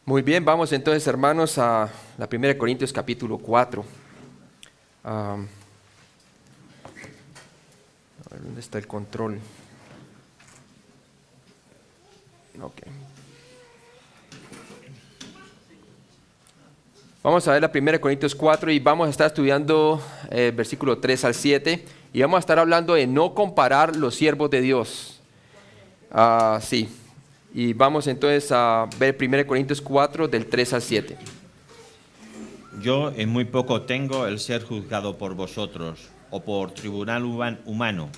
Muy bien, vamos entonces, hermanos, a la 1 Corintios capítulo 4. A ver, ¿dónde está el control? Ok. Vamos a ver la 1 Corintios 4 y vamos a estar estudiando versículo 3 al 7 y vamos a estar hablando de no comparar los siervos de Dios. Sí. Y vamos entonces a ver 1 Corintios 4 del 3 al 7. Yo en muy poco tengo el ser juzgado por vosotros o por tribunal humano,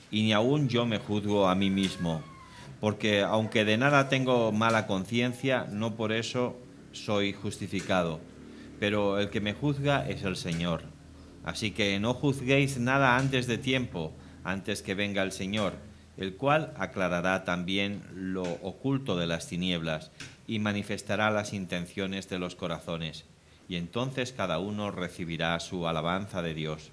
y ni aun yo me juzgo a mí mismo, porque aunque de nada tengo mala conciencia, no por eso soy justificado, pero el que me juzga es el Señor. Así que no juzguéis nada antes de tiempo, antes que venga el Señor, el cual aclarará también lo oculto de las tinieblas y manifestará las intenciones de los corazones, y entonces cada uno recibirá su alabanza de Dios.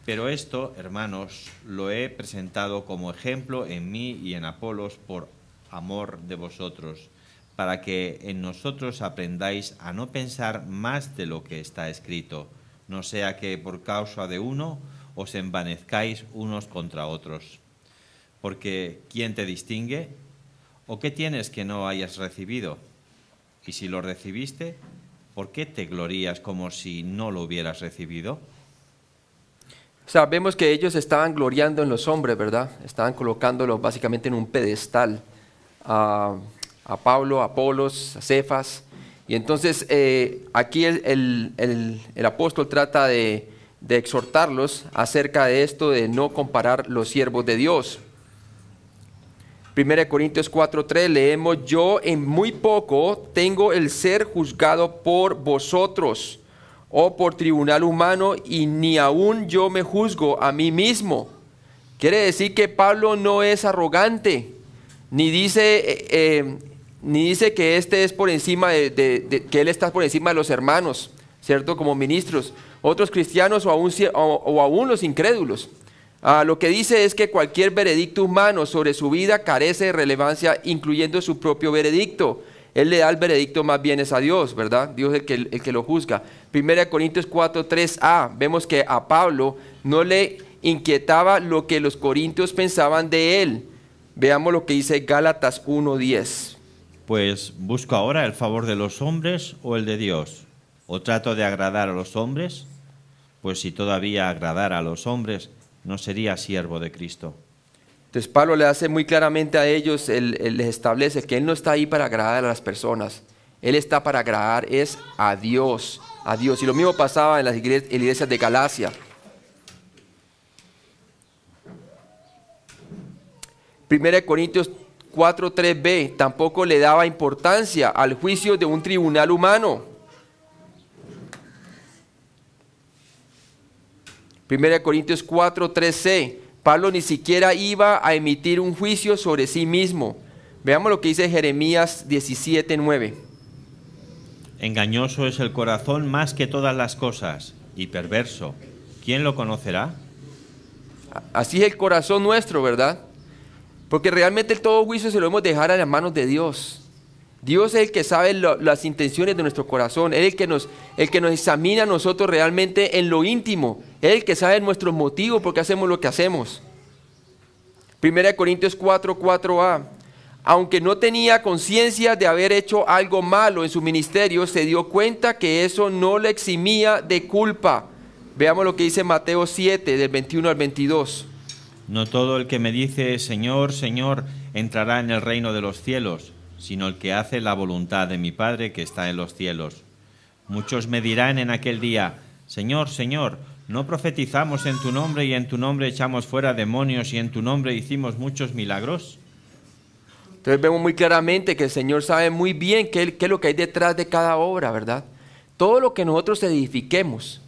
Pero esto, hermanos, lo he presentado como ejemplo en mí y en Apolos por amor de vosotros, para que en nosotros aprendáis a no pensar más de lo que está escrito, no sea que por causa de uno os envanezcáis unos contra otros. Porque ¿quién te distingue? ¿O qué tienes que no hayas recibido? Y si lo recibiste, ¿por qué te glorías como si no lo hubieras recibido? Sabemos que ellos estaban gloriando en los hombres, ¿verdad? Estaban colocándolos básicamente en un pedestal. A Pablo, a Apolos, a Cefas. Y entonces aquí el apóstol trata de exhortarlos acerca de esto de no comparar los siervos de Dios. 1 Corintios 4:3 leemos: yo en muy poco tengo el ser juzgado por vosotros o por tribunal humano, y ni aun yo me juzgo a mí mismo. Quiere decir que Pablo no es arrogante, ni dice que este es por encima que él está por encima de los hermanos, ¿cierto? Como ministros, otros cristianos o aún los incrédulos. Lo que dice es que cualquier veredicto humano sobre su vida carece de relevancia, incluyendo su propio veredicto. Él le da el veredicto más bien es a Dios, ¿verdad? Dios es el que lo juzga. 1 Corintios 4:3a, vemos que a Pablo no le inquietaba lo que los corintios pensaban de él. Veamos lo que dice Gálatas 1:10. Pues, ¿busco ahora el favor de los hombres o el de Dios? ¿O trato de agradar a los hombres? Pues si todavía agradara a los hombres, no sería siervo de Cristo. Entonces Pablo le hace muy claramente a ellos, les establece que él no está ahí para agradar a las personas. Él está para agradar es a Dios, a Dios. Y lo mismo pasaba en las iglesias de Galacia. 1 Corintios 4:3b, tampoco le daba importancia al juicio de un tribunal humano. 1 Corintios 4:3c, Pablo ni siquiera iba a emitir un juicio sobre sí mismo. Veamos lo que dice Jeremías 17:9. Engañoso es el corazón más que todas las cosas, y perverso. ¿Quién lo conocerá? Así es el corazón nuestro, ¿verdad? Porque realmente todo juicio se lo debemos dejar a las manos de Dios. Dios es el que sabe las intenciones de nuestro corazón. Él es el que nos examina a nosotros realmente en lo íntimo. Él es el que sabe nuestros motivos por qué hacemos lo que hacemos. 1 Corintios 4:4a. Aunque no tenía conciencia de haber hecho algo malo en su ministerio, se dio cuenta que eso no le eximía de culpa. Veamos lo que dice Mateo 7, del 21 al 22. No todo el que me dice Señor, Señor, entrará en el reino de los cielos, sino el que hace la voluntad de mi Padre que está en los cielos. Muchos me dirán en aquel día: Señor, Señor, ¿no profetizamos en tu nombre y en tu nombre echamos fuera demonios y en tu nombre hicimos muchos milagros? Entonces vemos muy claramente que el Señor sabe muy bien qué es lo que hay detrás de cada obra, ¿verdad? Todo lo que nosotros edifiquemos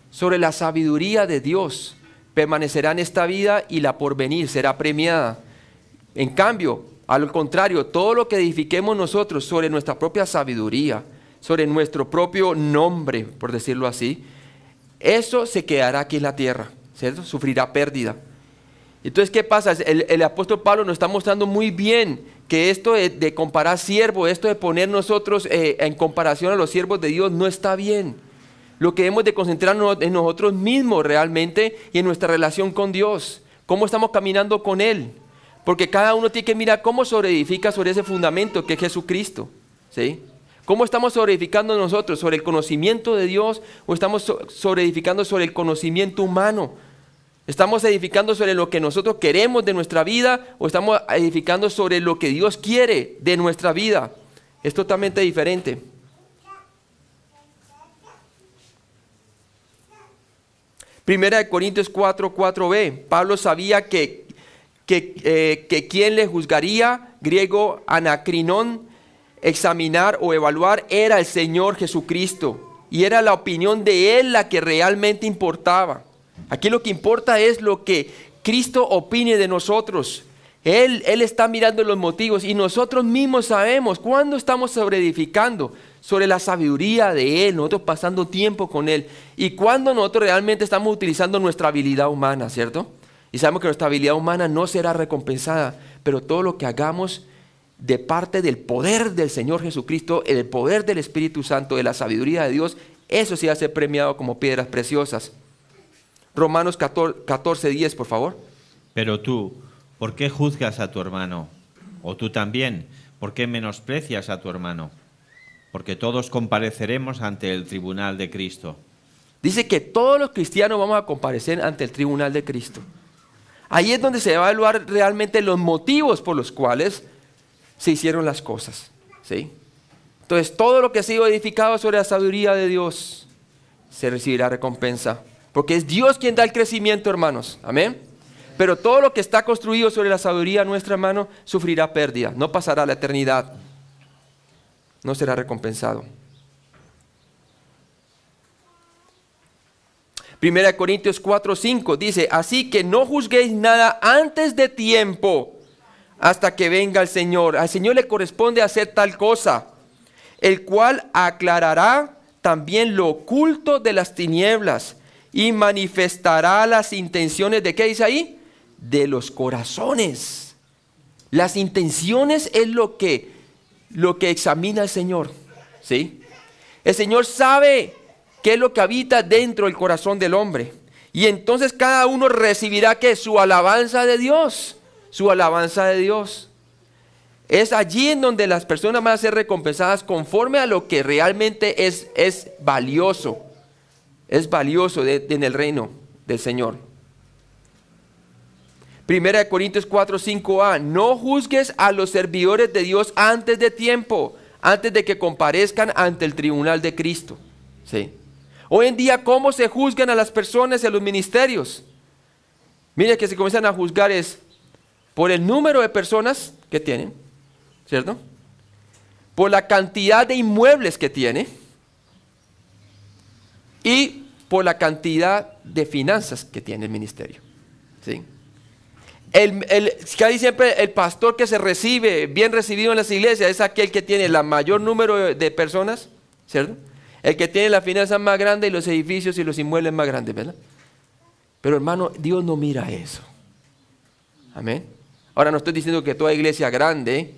sobre la sabiduría de Dios permanecerá en esta vida y la porvenir será premiada. En cambio, al contrario, todo lo que edifiquemos nosotros sobre nuestra propia sabiduría, sobre nuestro propio nombre, por decirlo así, eso se quedará aquí en la tierra, ¿cierto? Sufrirá pérdida. Entonces, ¿qué pasa? El apóstol Pablo nos está mostrando muy bien que esto de comparar siervos, esto de poner nosotros en comparación a los siervos de Dios no está bien. Lo que hemos de concentrarnos en nosotros mismos realmente y en nuestra relación con Dios. Cómo estamos caminando con Él. Porque cada uno tiene que mirar cómo sobreedifica sobre ese fundamento que es Jesucristo. ¿Sí? ¿Cómo estamos sobreedificando nosotros? ¿Sobre el conocimiento de Dios o estamos sobreedificando sobre el conocimiento humano? ¿Estamos edificando sobre lo que nosotros queremos de nuestra vida o estamos edificando sobre lo que Dios quiere de nuestra vida? Es totalmente diferente. Primera de Corintios 4:4b. Pablo sabía que quien le juzgaría, griego anacrinón, examinar o evaluar, era el Señor Jesucristo. Y era la opinión de Él la que realmente importaba. Aquí lo que importa es lo que Cristo opine de nosotros. Él está mirando los motivos y nosotros mismos sabemos cuándo estamos sobreedificando sobre la sabiduría de Él, nosotros pasando tiempo con Él, y cuándo nosotros realmente estamos utilizando nuestra habilidad humana, ¿cierto? Y sabemos que nuestra habilidad humana no será recompensada, pero todo lo que hagamos de parte del poder del Señor Jesucristo, el poder del Espíritu Santo, de la sabiduría de Dios, eso sí va a ser premiado como piedras preciosas. Romanos 14:10, por favor. Pero tú, ¿por qué juzgas a tu hermano? O tú también, ¿por qué menosprecias a tu hermano? Porque todos compareceremos ante el tribunal de Cristo. Dice que todos los cristianos vamos a comparecer ante el tribunal de Cristo. Ahí es donde se va a evaluar realmente los motivos por los cuales se hicieron las cosas. ¿Sí? Entonces, todo lo que ha sido edificado sobre la sabiduría de Dios se recibirá recompensa. Porque es Dios quien da el crecimiento, hermanos. Amén. Pero todo lo que está construido sobre la sabiduría nuestra, hermano, sufrirá pérdida. No pasará la eternidad. No será recompensado. Primera de Corintios 4:5 dice, así que no juzguéis nada antes de tiempo, hasta que venga el Señor. Al Señor le corresponde hacer tal cosa, el cual aclarará también lo oculto de las tinieblas y manifestará las intenciones de, ¿qué dice ahí? De los corazones. Las intenciones es lo que examina el Señor. ¿Sí? El Señor sabe qué es lo que habita dentro del corazón del hombre. Y entonces cada uno recibirá ¿qué? Su alabanza de Dios. Su alabanza de Dios. Es allí en donde las personas van a ser recompensadas conforme a lo que realmente es valioso. Es valioso en el reino del Señor. Primera de Corintios 4:5a. No juzgues a los servidores de Dios antes de tiempo, antes de que comparezcan ante el tribunal de Cristo. ¿Sí? Hoy en día, ¿cómo se juzgan a las personas en los ministerios? Mire que se comienzan a juzgar es por el número de personas que tienen, ¿cierto? Por la cantidad de inmuebles que tiene y por la cantidad de finanzas que tiene el ministerio. ¿Sí? Casi siempre el pastor que se recibe, bien recibido en las iglesias, es aquel que tiene el mayor número de personas, ¿cierto? El que tiene las finanzas más grandes y los edificios y los inmuebles más grandes, ¿verdad? Pero hermano, Dios no mira eso. Amén. Ahora no estoy diciendo que toda iglesia grande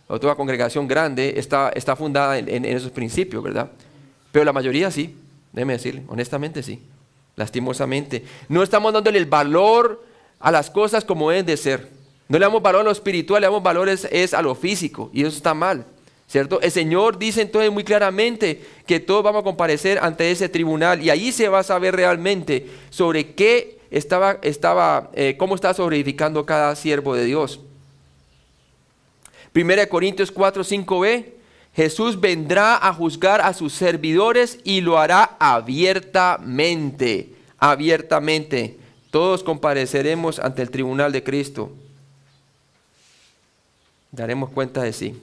o toda congregación grande está fundada en esos principios, ¿verdad? Pero la mayoría sí, déjeme decirle, honestamente sí, lastimosamente. No estamos dándole el valor a las cosas como deben de ser. No le damos valor a lo espiritual, le damos valor es a lo físico, y eso está mal, ¿cierto? El Señor dice entonces muy claramente que todos vamos a comparecer ante ese tribunal, y ahí se va a saber realmente sobre qué cómo está sobreedificando cada siervo de Dios. Primera de Corintios 4:5b. Jesús vendrá a juzgar a sus servidores y lo hará abiertamente. Abiertamente. Todos compareceremos ante el tribunal de Cristo. Daremos cuenta de sí.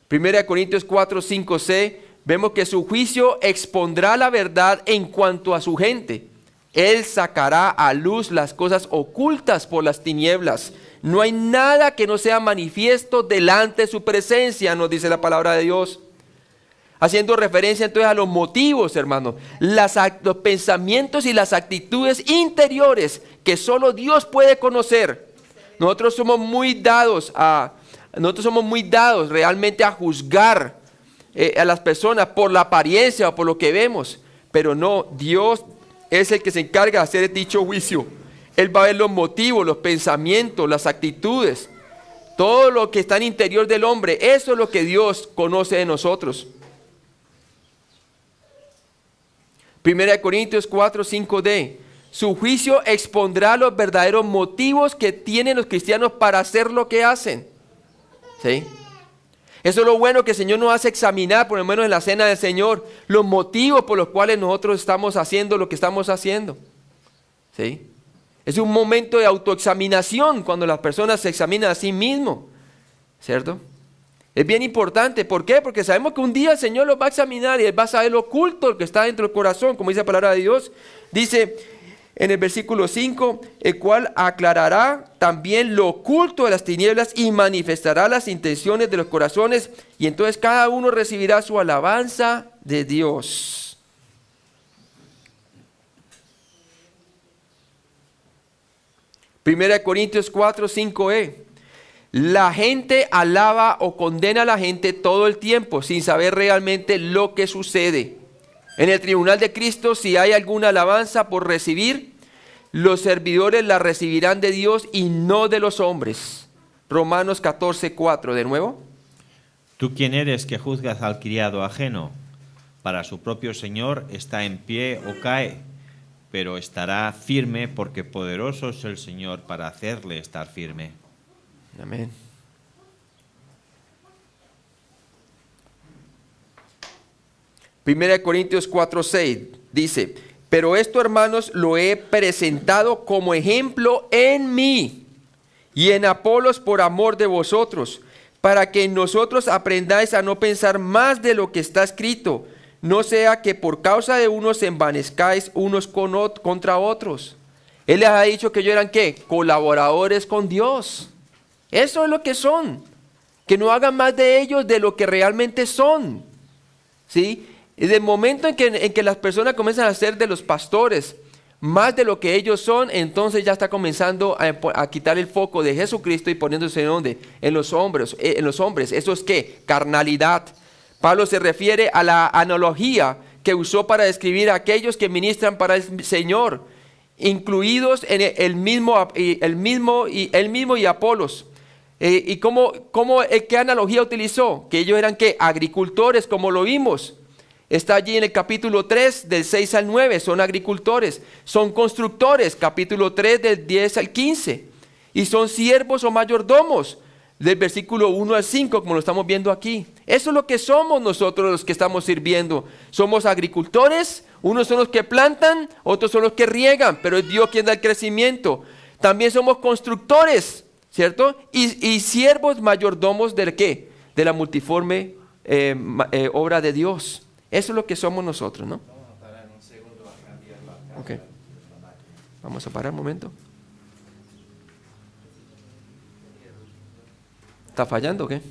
Primera de Corintios 4:5c. Vemos que su juicio expondrá la verdad en cuanto a su gente. Él sacará a luz las cosas ocultas por las tinieblas. No hay nada que no sea manifiesto delante de su presencia, nos dice la palabra de Dios. Haciendo referencia entonces a los motivos, hermanos, los pensamientos y las actitudes interiores que solo Dios puede conocer. Nosotros somos muy dados a nosotros somos muy dados realmente a juzgar a las personas por la apariencia o por lo que vemos, pero no, Dios es el que se encarga de hacer dicho juicio. Él va a ver los motivos, los pensamientos, las actitudes, todo lo que está en el interior del hombre. Eso es lo que Dios conoce de nosotros. 1 Corintios 4, 5d. Su juicio expondrá los verdaderos motivos que tienen los cristianos para hacer lo que hacen. ¿Sí? Eso es lo bueno que el Señor nos hace examinar, por lo menos en la cena del Señor, los motivos por los cuales nosotros estamos haciendo lo que estamos haciendo. ¿Sí? Es un momento de autoexaminación cuando las personas se examinan a sí mismos, ¿cierto? Es bien importante. ¿Por qué? Porque sabemos que un día el Señor los va a examinar y Él va a saber lo oculto que está dentro del corazón, como dice la palabra de Dios. Dice en el versículo 5, el cual aclarará también lo oculto de las tinieblas y manifestará las intenciones de los corazones, y entonces cada uno recibirá su alabanza de Dios. Primera de Corintios 4, 5e. La gente alaba o condena a la gente todo el tiempo sin saber realmente lo que sucede. En el tribunal de Cristo, si hay alguna alabanza por recibir, los servidores la recibirán de Dios y no de los hombres. Romanos 14, 4, de nuevo. ¿Tú quién eres que juzgas al criado ajeno? Para su propio Señor está en pie o cae, pero estará firme porque poderoso es el Señor para hacerle estar firme. Amén. Primera de Corintios 4, 6 dice: pero esto, hermanos, lo he presentado como ejemplo en mí y en Apolos por amor de vosotros, para que nosotros aprendáis a no pensar más de lo que está escrito, no sea que por causa de unos envanezcáis unos contra otros. Él les ha dicho que ellos eran ¿qué? Colaboradores con Dios. Eso es lo que son. Que no hagan más de ellos de lo que realmente son. ¿Sí? Y del momento en que las personas comienzan a ser de los pastores más de lo que ellos son, entonces ya está comenzando a quitar el foco de Jesucristo y poniéndose en ¿dónde? En los hombres. ¿Eso es qué? Carnalidad. Pablo se refiere a la analogía que usó para describir a aquellos que ministran para el Señor, incluidos en él mismo y Apolos. ¿Qué analogía utilizó? Que ellos eran ¿qué? Agricultores, como lo vimos. Está allí en el capítulo 3, del 6 al 9, son agricultores. Son constructores, capítulo 3, del 10 al 15. Y son siervos o mayordomos, del versículo 1 al 5, como lo estamos viendo aquí. Eso es lo que somos nosotros los que estamos sirviendo. Somos agricultores, unos son los que plantan, otros son los que riegan, pero es Dios quien da el crecimiento. También somos constructores, ¿cierto? Y siervos mayordomos ¿del qué? De la multiforme obra de Dios. Eso es lo que somos nosotros, ¿no? Vamos a parar un segundo a cambiar la cámara. Ok. Vamos a parar un momento. ¿Está fallando o qué?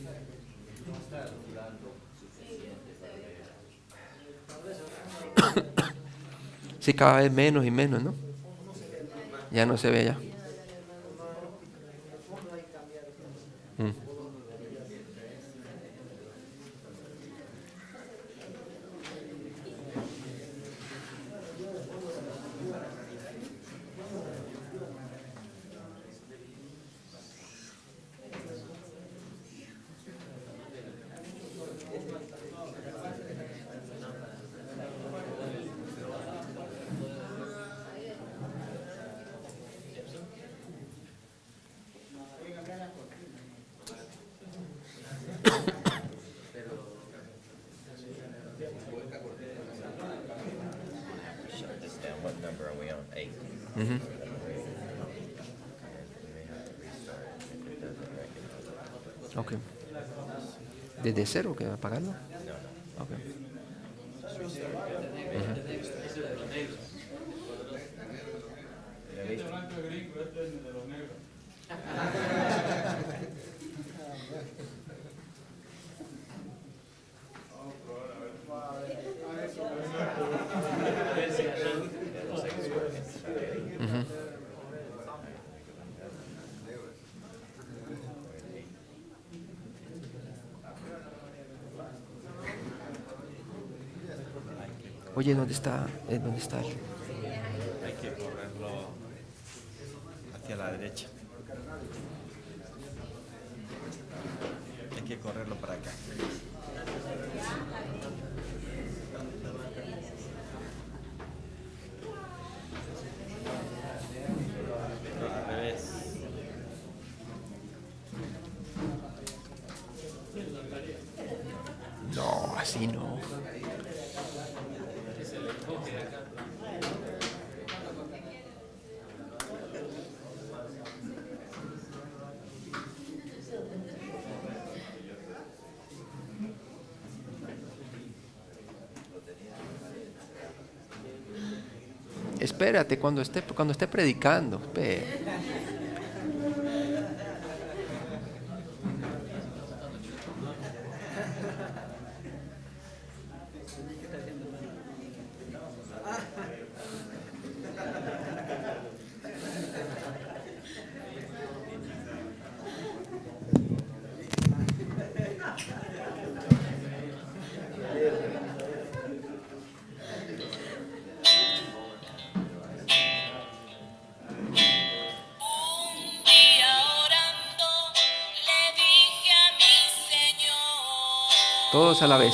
Sí, cada vez menos y menos, ¿no? Ya no se ve ya. Ok. ¿Desde cero que va a apagarlo? Ok. Oye, ¿dónde está? ¿Dónde está él? Hay que correrlo hacia la derecha. Hay que correrlo para acá. No, al revés. No, así no. Espérate cuando esté predicando. Espera. Todos a la vez.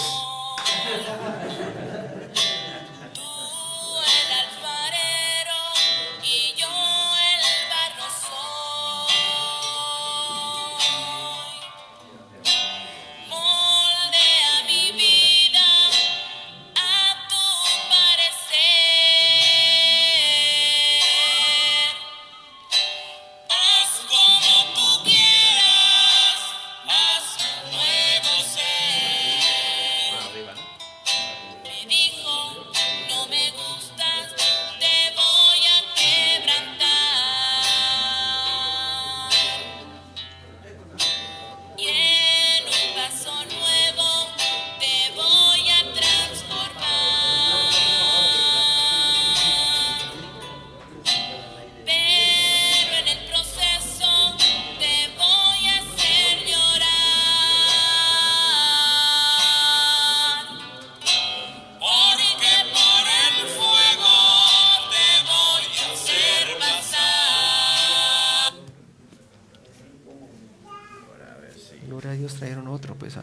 Gloria a Dios, trajeron otro, pues.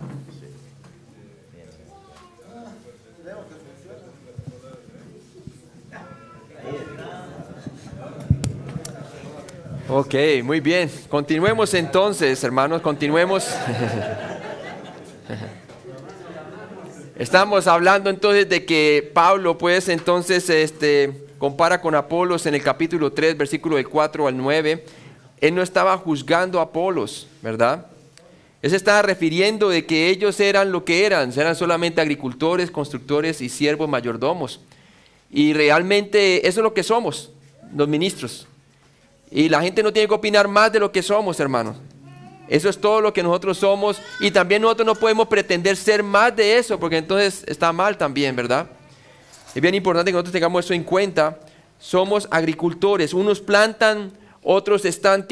Ok, muy bien. Continuemos entonces, hermanos, continuemos. Estamos hablando entonces de que Pablo, pues, entonces, compara con Apolos en el capítulo 3, versículo del 4 al 9. Él no estaba juzgando a Apolos, ¿verdad? Él se estaba refiriendo de que ellos eran lo que eran solamente agricultores, constructores y siervos mayordomos. Y realmente eso es lo que somos, los ministros. Y la gente no tiene que opinar más de lo que somos, hermanos. Eso es todo lo que nosotros somos. Y también nosotros no podemos pretender ser más de eso, porque entonces está mal también, ¿verdad? Es bien importante que nosotros tengamos eso en cuenta. Somos agricultores. Unos plantan, otros están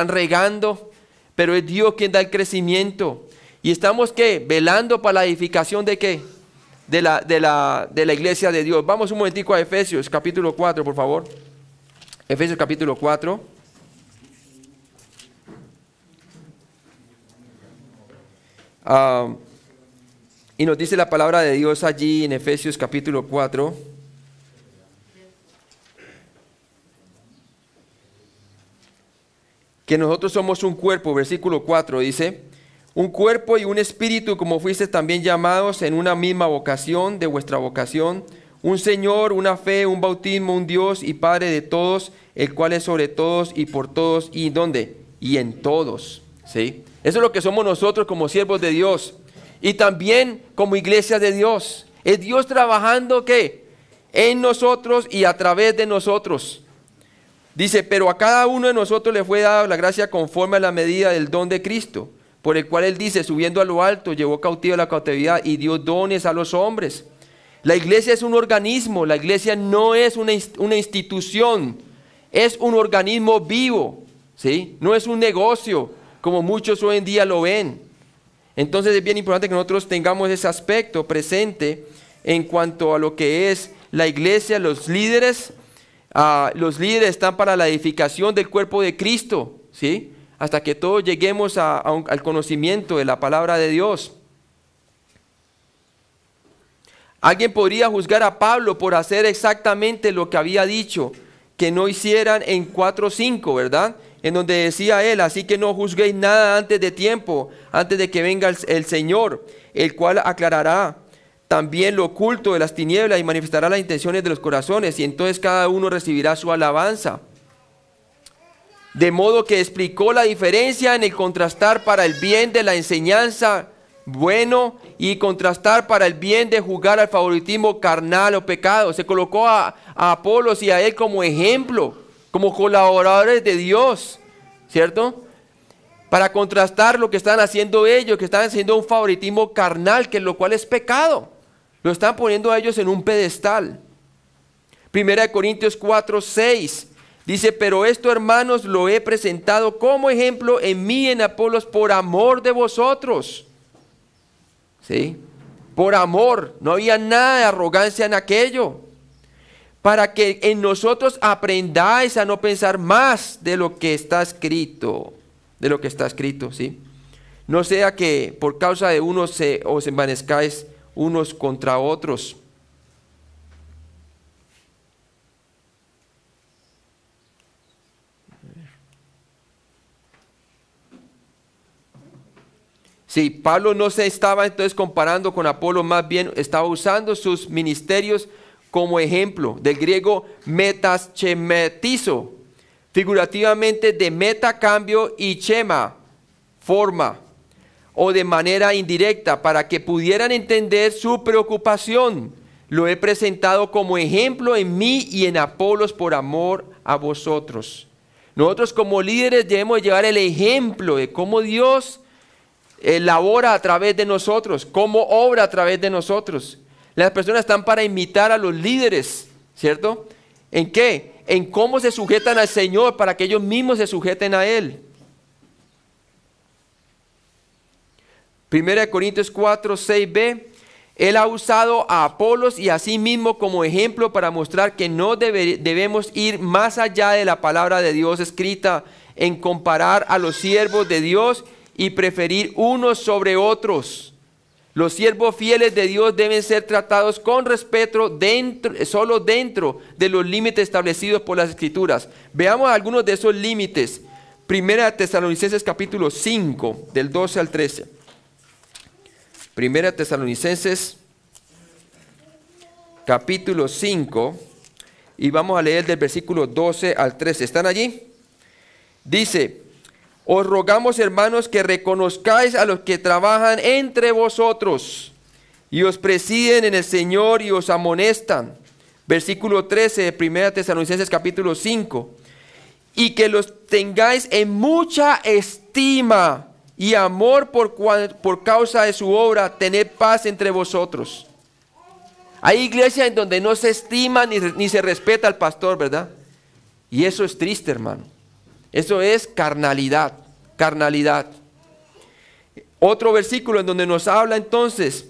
regando, pero es Dios quien da el crecimiento. Y estamos, ¿qué? Velando para la edificación de ¿qué? De la iglesia de Dios. Vamos un momentico a Efesios, capítulo 4, por favor. Efesios capítulo 4. Y nos dice la palabra de Dios allí en Efesios capítulo 4. Que nosotros somos un cuerpo, versículo 4 dice: un cuerpo y un espíritu, como fuisteis también llamados en una misma vocación de vuestra vocación, un Señor, una fe, un bautismo, un Dios y Padre de todos, el cual es sobre todos y por todos, ¿y dónde? Y en todos, ¿sí? Eso es lo que somos nosotros como siervos de Dios, y también como iglesia de Dios. Es Dios trabajando, ¿qué? En nosotros y a través de nosotros. Dice, pero a cada uno de nosotros le fue dada la gracia conforme a la medida del don de Cristo, por el cual él dice, subiendo a lo alto, llevó cautiva la cautividad y dio dones a los hombres. La iglesia es un organismo, la iglesia no es una institución, es un organismo vivo, ¿sí? No es un negocio, como muchos hoy en día lo ven. Entonces es bien importante que nosotros tengamos ese aspecto presente en cuanto a lo que es la iglesia, los líderes están para la edificación del cuerpo de Cristo, ¿sí? Hasta que todos lleguemos al conocimiento de la palabra de Dios. Alguien podría juzgar a Pablo por hacer exactamente lo que había dicho que no hicieran en 4:5, ¿verdad? En donde decía él, así que no juzguéis nada antes de tiempo, antes de que venga el Señor, el cual aclarará también lo oculto de las tinieblas y manifestará las intenciones de los corazones, y entonces cada uno recibirá su alabanza. De modo que explicó la diferencia en el contrastar para el bien de la enseñanza bueno y contrastar para el bien de juzgar al favoritismo carnal o pecado. Se colocó a Apolos y a él como ejemplo, como colaboradores de Dios, ¿cierto? Para contrastar lo que están haciendo ellos, que están haciendo un favoritismo carnal, que lo cual es pecado. Lo están poniendo a ellos en un pedestal. 1 Corintios 4:6 dice, pero esto, hermanos, lo he presentado como ejemplo en mí y en Apolos por amor de vosotros. ¿Sí? Por amor, no había nada de arrogancia en aquello. Para que en nosotros aprendáis a no pensar más de lo que está escrito. De lo que está escrito, ¿sí? No sea que por causa de unos os envanezcáis unos contra otros. Sí, Pablo no se estaba entonces comparando con Apolo, más bien estaba usando sus ministerios como ejemplo, del griego metaschematizo, figurativamente de meta, cambio, y chema, forma, o de manera indirecta, para que pudieran entender su preocupación. Lo he presentado como ejemplo en mí y en Apolos por amor a vosotros. Nosotros como líderes debemos llevar el ejemplo de cómo Dios labora a través de nosotros, cómo obra a través de nosotros. Las personas están para imitar a los líderes, ¿cierto? ¿En qué? En cómo se sujetan al Señor para que ellos mismos se sujeten a Él. 1 Corintios 4:6b, Él ha usado a Apolos y a sí mismo como ejemplo para mostrar que no debemos ir más allá de la palabra de Dios escrita en comparar a los siervos de Dios y preferir unos sobre otros. Los siervos fieles de Dios deben ser tratados con respeto solo dentro de los límites establecidos por las Escrituras. Veamos algunos de esos límites. 1 Tesalonicenses capítulo 5, del 12 al 13. 1 Tesalonicenses capítulo 5, y vamos a leer del versículo 12 al 13. ¿Están allí? Dice, os rogamos, hermanos, que reconozcáis a los que trabajan entre vosotros y os presiden en el Señor y os amonestan. Versículo 13 de 1 Tesalonicenses capítulo 5. Y que los tengáis en mucha estima y amor por causa de su obra, tened paz entre vosotros. Hay iglesias en donde no se estima ni se respeta al pastor, ¿verdad? Y eso es triste, hermano. Eso es carnalidad, carnalidad. Otro versículo en donde nos habla entonces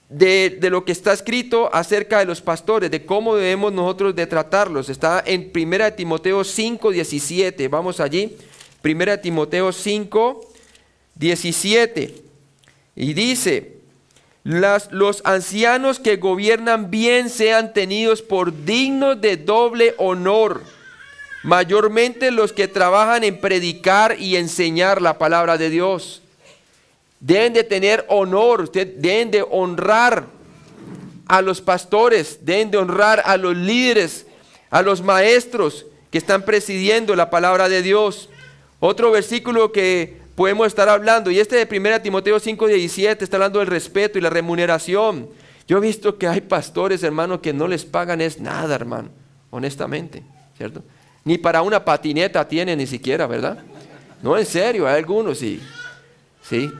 de lo que está escrito acerca de los pastores, de cómo debemos nosotros de tratarlos. Está en 1 Timoteo 5:17. Vamos allí. 1 Timoteo 5:17. Y dice, los ancianos que gobiernan bien sean tenidos por dignos de doble honor, mayormente los que trabajan en predicar y enseñar la palabra de Dios. Deben de tener honor, deben de honrar a los pastores, deben de honrar a los líderes, a los maestros que están presidiendo la palabra de Dios. Otro versículo que podemos estar hablando, y este de 1 Timoteo 5:17, está hablando del respeto y la remuneración. Yo he visto que hay pastores, hermano, que no les pagan es nada, hermano, honestamente, ¿cierto? Ni para una patineta tienen ni siquiera, ¿verdad? No, en serio, hay algunos, sí. Sí.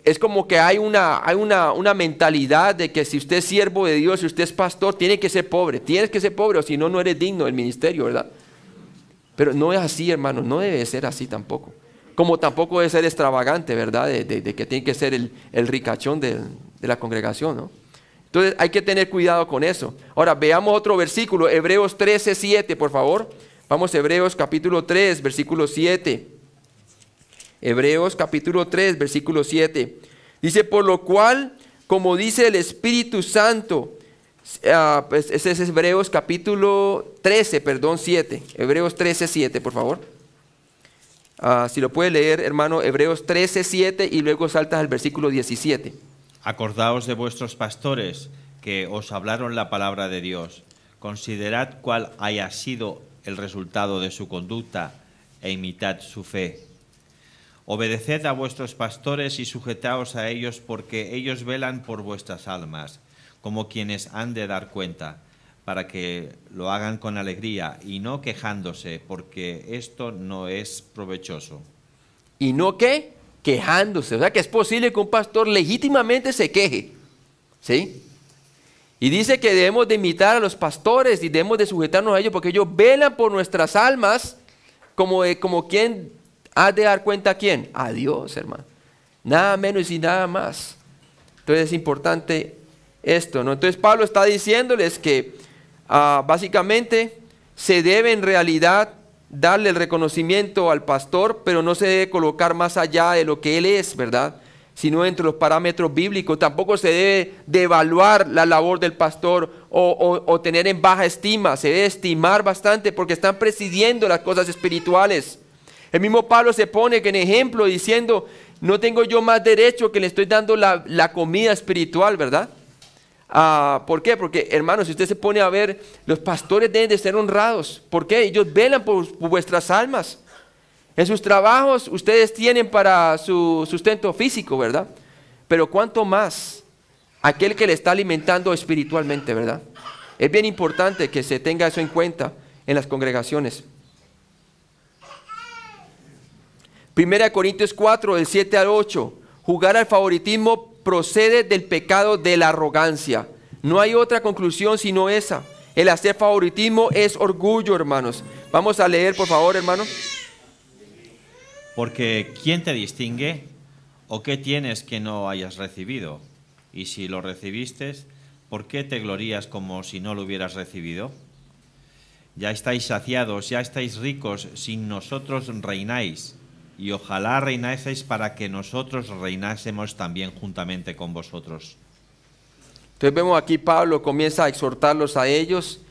Es como que hay una mentalidad de que si usted es siervo de Dios, si usted es pastor, tiene que ser pobre. Tienes que ser pobre o si no, no eres digno del ministerio, ¿verdad? Pero no es así, hermano, no debe ser así tampoco. Como tampoco debe ser extravagante, ¿verdad? De que tiene que ser el ricachón de la congregación, ¿no? Entonces hay que tener cuidado con eso. Ahora veamos otro versículo, Hebreos 13:7, por favor. Vamos a Hebreos capítulo 3, versículo 7. Hebreos capítulo 3, versículo 7. Dice, por lo cual, como dice el Espíritu Santo, pues ese es Hebreos capítulo 13, 7. Hebreos 13:7, por favor. Si lo puede leer, hermano, Hebreos 13:7 y luego saltas al versículo 17. Acordaos de vuestros pastores que os hablaron la palabra de Dios. Considerad cuál haya sido el resultado de su conducta e imitad su fe. Obedeced a vuestros pastores y sujetaos a ellos, porque ellos velan por vuestras almas, como quienes han de dar cuenta, para que lo hagan con alegría y no quejándose, porque esto no es provechoso. ¿Y no qué? Quejándose. O sea que es posible que un pastor legítimamente se queje. ¿Sí? Y dice que debemos de imitar a los pastores y debemos de sujetarnos a ellos porque ellos velan por nuestras almas como quien ha de dar cuenta a quién. A Dios, hermano. Nada menos y nada más. Entonces es importante esto, ¿no? Entonces Pablo está diciéndoles que básicamente se debe en realidad darle el reconocimiento al pastor, pero no se debe colocar más allá de lo que él es, ¿verdad? Sino entre los parámetros bíblicos. Tampoco se debe devaluar la labor del pastor o tener en baja estima. Se debe estimar bastante porque están presidiendo las cosas espirituales. El mismo Pablo se pone en ejemplo diciendo, no tengo yo más derecho que le estoy dando la comida espiritual, ¿verdad? ¿Por qué? Porque, hermanos, si usted se pone a ver, los pastores deben de ser honrados. ¿Por qué? Ellos velan por vuestras almas. En sus trabajos ustedes tienen para su sustento físico, ¿verdad? Pero cuánto más aquel que le está alimentando espiritualmente, ¿verdad? Es bien importante que se tenga eso en cuenta en las congregaciones. 1 Corintios 4, del 7 al 8. Jugar al favoritismo procede del pecado de la arrogancia. No hay otra conclusión sino esa. El hacer favoritismo es orgullo, hermanos. Vamos a leer, por favor, hermano. Porque ¿quién te distingue? ¿O qué tienes que no hayas recibido? Y si lo recibiste, ¿por qué te glorías como si no lo hubieras recibido? Ya estáis saciados, ya estáis ricos, sin nosotros reináis. Y ojalá reinaseis para que nosotros reinásemos también juntamente con vosotros. Entonces vemos aquí Pablo comienza a exhortarlos a ellos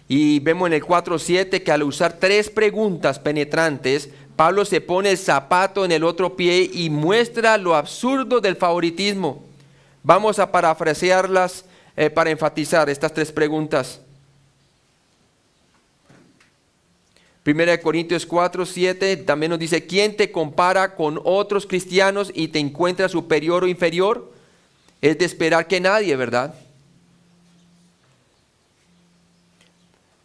y vemos en el 4:7 que al usar 3 preguntas penetrantes, Pablo se pone el zapato en el otro pie y muestra lo absurdo del favoritismo. Vamos a parafrasearlas para enfatizar estas 3 preguntas. 1 Corintios 4:7 también nos dice, ¿quién te compara con otros cristianos y te encuentra superior o inferior? Es de esperar que nadie, ¿verdad?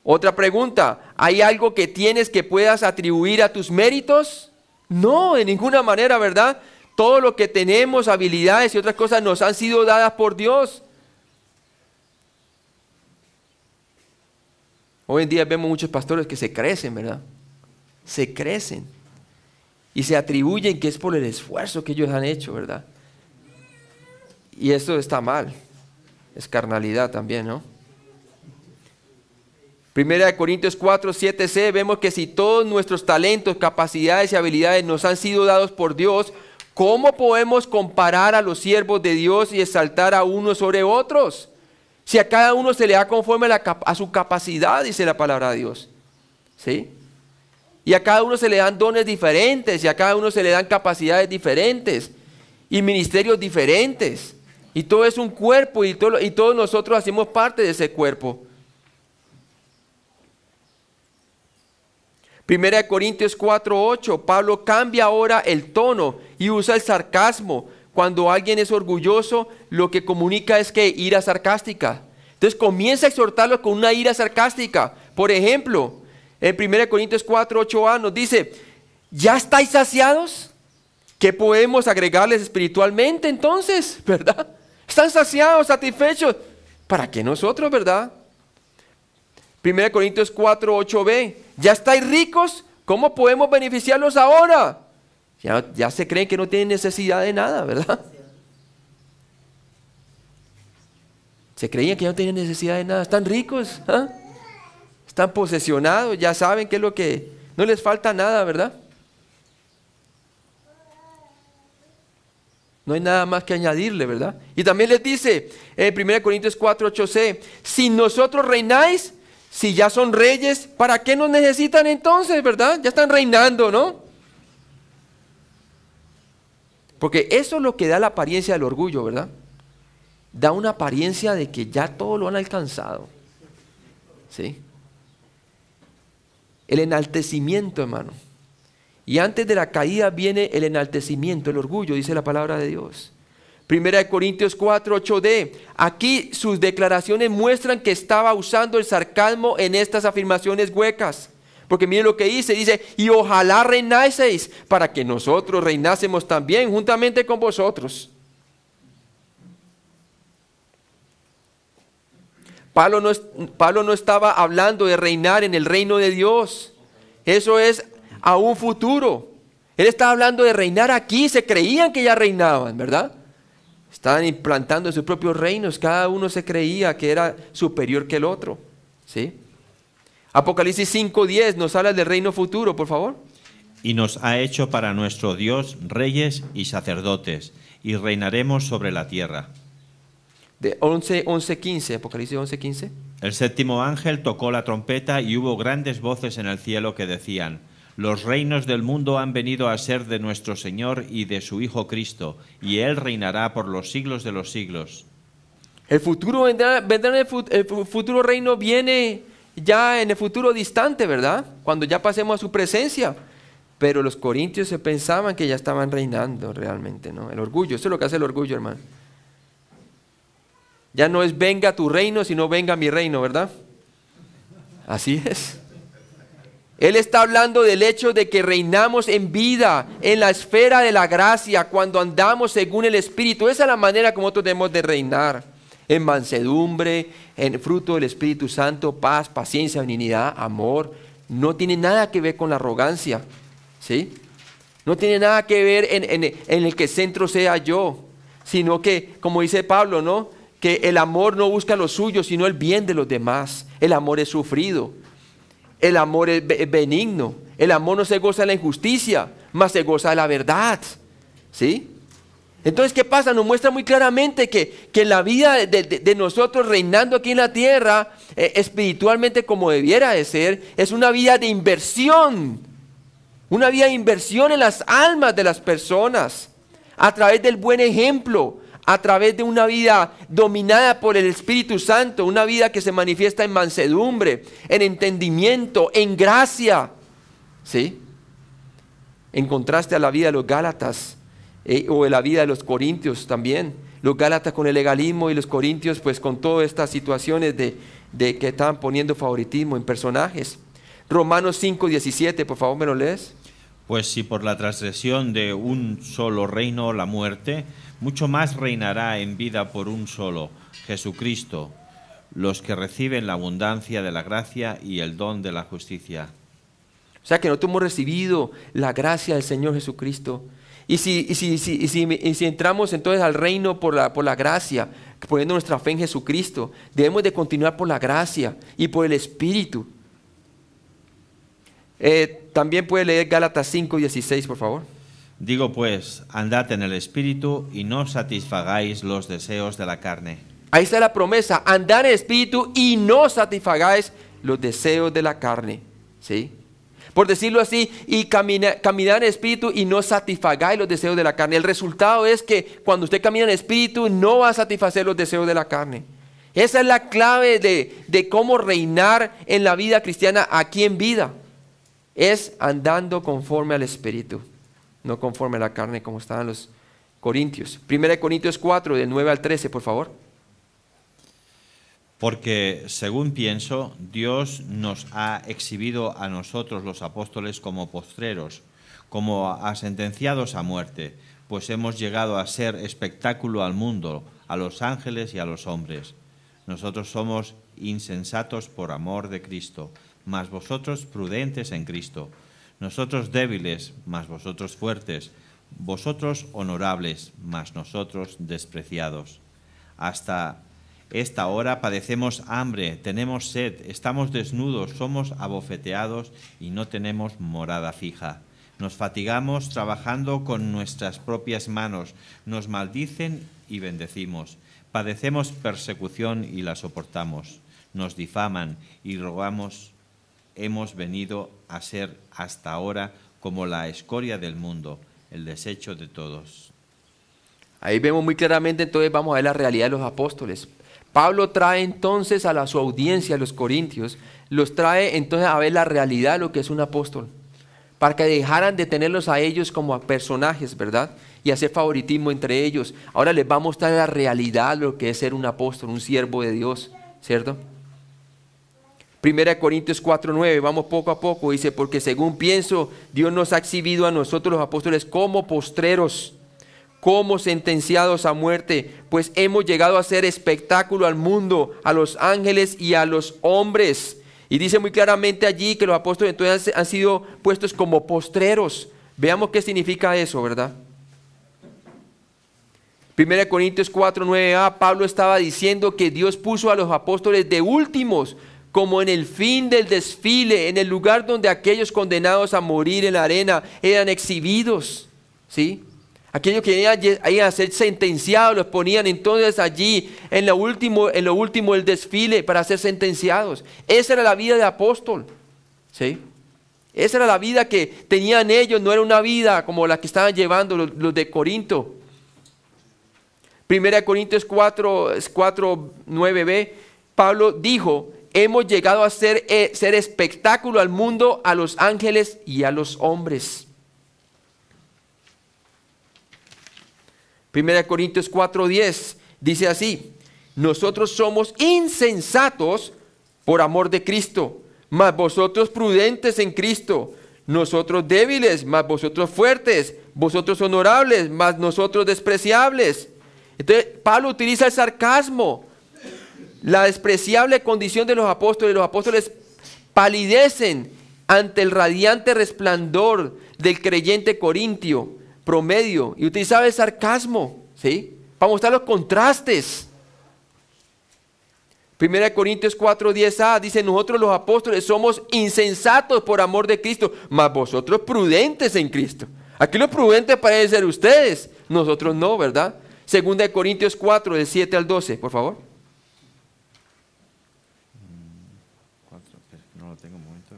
Otra pregunta, ¿hay algo que tienes que puedas atribuir a tus méritos? No, de ninguna manera, ¿verdad? Todo lo que tenemos, habilidades y otras cosas nos han sido dadas por Dios. Hoy en día vemos muchos pastores que se crecen, ¿verdad? Se crecen y se atribuyen que es por el esfuerzo que ellos han hecho, ¿verdad? Y eso está mal, es carnalidad también, ¿no? 1 Corintios 4:7c vemos que si todos nuestros talentos, capacidades y habilidades nos han sido dados por Dios, ¿cómo podemos comparar a los siervos de Dios y exaltar a unos sobre otros? Si a cada uno se le da conforme a su capacidad, dice la palabra de Dios. ¿Sí? Y a cada uno se le dan dones diferentes, y a cada uno se le dan capacidades diferentes, y ministerios diferentes. Y todo es un cuerpo, y todos nosotros hacemos parte de ese cuerpo. 1 Corintios 4:8, Pablo cambia ahora el tono y usa el sarcasmo. Cuando alguien es orgulloso, lo que comunica es que ira sarcástica. Entonces comienza a exhortarlos con una ira sarcástica. Por ejemplo, en 1 Corintios 4:8a nos dice, ¿ya estáis saciados? ¿Qué podemos agregarles espiritualmente entonces? ¿Verdad? ¿Están saciados, satisfechos? ¿Para qué nosotros, verdad? 1 Corintios 4:8b, ¿ya estáis ricos? ¿Cómo podemos beneficiarlos ahora? Ya se creen que no tienen necesidad de nada, ¿verdad? Se creían que ya no tenían necesidad de nada. Están ricos, ¿ah? Están posesionados, ya saben qué es lo que... No les falta nada, ¿verdad? No hay nada más que añadirle, ¿verdad? Y también les dice en 1 Corintios 4, 8c, si nosotros reináis, si ya son reyes, ¿para qué nos necesitan entonces, verdad? Ya están reinando, ¿no? Porque eso es lo que da la apariencia del orgullo, ¿verdad? Da una apariencia de que ya todo lo han alcanzado. ¿Sí? El enaltecimiento, hermano. Y antes de la caída viene el enaltecimiento, el orgullo, dice la palabra de Dios. 1 Corintios 4, 8d. Aquí sus declaraciones muestran que estaba usando el sarcasmo en estas afirmaciones huecas. Porque miren lo que dice, y ojalá reinaseis para que nosotros reinásemos también juntamente con vosotros. Pablo no estaba hablando de reinar en el reino de Dios. Eso es a un futuro. Él estaba hablando de reinar aquí. Se creían que ya reinaban, ¿verdad? Estaban implantando sus propios reinos. Cada uno se creía que era superior que el otro. ¿Sí? Apocalipsis 5:10 nos habla del reino futuro, por favor. Y nos ha hecho para nuestro Dios reyes y sacerdotes, y reinaremos sobre la tierra. De 11:15, Apocalipsis 11:15. El séptimo ángel tocó la trompeta y hubo grandes voces en el cielo que decían: los reinos del mundo han venido a ser de nuestro Señor y de su Hijo Cristo, y Él reinará por los siglos de los siglos. El futuro el futuro reino viene ya en el futuro distante, ¿verdad? Cuando ya pasemos a su presencia. Pero los corintios se pensaban que ya estaban reinando realmente, ¿no? El orgullo, eso es lo que hace el orgullo, hermano. Ya no es venga tu reino, sino venga mi reino, ¿verdad? Así es. Él está hablando del hecho de que reinamos en vida, en la esfera de la gracia, cuando andamos según el Espíritu. Esa es la manera como nosotros debemos de reinar. En mansedumbre, en fruto del Espíritu Santo, paz, paciencia, benignidad, amor. No tiene nada que ver con la arrogancia, ¿sí? No tiene nada que ver en el que el centro sea yo, sino que, como dice Pablo, ¿no? Que el amor no busca lo suyo, sino el bien de los demás. El amor es sufrido. El amor es benigno. El amor no se goza de la injusticia, mas se goza de la verdad. ¿Sí? Entonces, ¿qué pasa? Nos muestra muy claramente que la vida de nosotros reinando aquí en la tierra, espiritualmente como debiera de ser, es una vida de inversión. Una vida de inversión en las almas de las personas. A través del buen ejemplo. A través de una vida dominada por el Espíritu Santo, una vida que se manifiesta en mansedumbre, en entendimiento, en gracia, ¿sí? En contraste a la vida de los Gálatas, o de la vida de los Corintios también. Los Gálatas con el legalismo y los Corintios pues con todas estas situaciones de que estaban poniendo favoritismo en personajes. Romanos 5:17, por favor, ¿me lo lees? Pues si por la transgresión de un solo reino la muerte, mucho más reinará en vida por un solo, Jesucristo, los que reciben la abundancia de la gracia y el don de la justicia. O sea que nosotros hemos recibido la gracia del Señor Jesucristo. Y si entramos entonces al reino por la gracia, poniendo nuestra fe en Jesucristo, debemos de continuar por la gracia y por el Espíritu. También puede leer Gálatas 5:16, por favor. Digo pues, andad en el Espíritu y no satisfagáis los deseos de la carne. Ahí está la promesa, andad en el Espíritu y no satisfagáis los deseos de la carne. ¿Sí? Por decirlo así, y caminar en el Espíritu y no satisfagáis los deseos de la carne. El resultado es que cuando usted camina en el Espíritu no va a satisfacer los deseos de la carne. Esa es la clave de cómo reinar en la vida cristiana aquí en vida. Es andando conforme al Espíritu, no conforme a la carne como estaban los corintios. 1 Corintios 4, del 9 al 13, por favor. Porque, según pienso, Dios nos ha exhibido a nosotros los apóstoles como postreros, como a sentenciados a muerte, pues hemos llegado a ser espectáculo al mundo, a los ángeles y a los hombres. Nosotros somos insensatos por amor de Cristo, mas vosotros prudentes en Cristo. Nosotros débiles, mas vosotros fuertes. Vosotros honorables, mas nosotros despreciados. Hasta Esta hora padecemos hambre, tenemos sed, estamos desnudos, somos abofeteados y no tenemos morada fija. Nos fatigamos trabajando con nuestras propias manos, nos maldicen y bendecimos. Padecemos persecución y la soportamos. Nos difaman y rogamos. Hemos venido a ser hasta ahora como la escoria del mundo, el desecho de todos. Ahí vemos muy claramente, entonces vamos a ver la realidad de los apóstoles. Pablo trae entonces a su audiencia, a los corintios, los trae entonces a ver la realidad de lo que es un apóstol, para que dejaran de tenerlos a ellos como a personajes, ¿verdad? Y hacer favoritismo entre ellos. Ahora les va a mostrar la realidad de lo que es ser un apóstol, un siervo de Dios, ¿cierto? 1 Corintios 4:9, vamos poco a poco, dice, porque según pienso, Dios nos ha exhibido a nosotros los apóstoles como postreros, como sentenciados a muerte, pues hemos llegado a ser espectáculo al mundo, a los ángeles y a los hombres. Y dice muy claramente allí que los apóstoles entonces han sido puestos como postreros. Veamos qué significa eso, ¿verdad? 1 Corintios 4:9a, Pablo estaba diciendo que Dios puso a los apóstoles de últimos, como en el fin del desfile, en el lugar donde aquellos condenados a morir en la arena eran exhibidos, ¿sí? Aquellos que iban a ser sentenciados, los ponían entonces allí en lo último del desfile para ser sentenciados. Esa era la vida de apóstol, ¿sí? Esa era la vida que tenían ellos, no era una vida como la que estaban llevando los de Corinto. 1 Corintios 4:9b, Pablo dijo, hemos llegado a ser espectáculo al mundo, a los ángeles y a los hombres. 1 Corintios 4:10 dice así, nosotros somos insensatos por amor de Cristo, mas vosotros prudentes en Cristo, nosotros débiles, mas vosotros fuertes, vosotros honorables, mas nosotros despreciables. Entonces Pablo utiliza el sarcasmo, la despreciable condición de los apóstoles palidecen ante el radiante resplandor del creyente corintio promedio, y utilizaba el sarcasmo, ¿sí? Para mostrar los contrastes. 1 Corintios 4:10a dice, nosotros los apóstoles somos insensatos por amor de Cristo, mas vosotros prudentes en Cristo. Aquí los prudentes parecen ser ustedes, nosotros no, ¿verdad? 2 Corintios 4, del 7 al 12, por favor. No lo tengo un momento.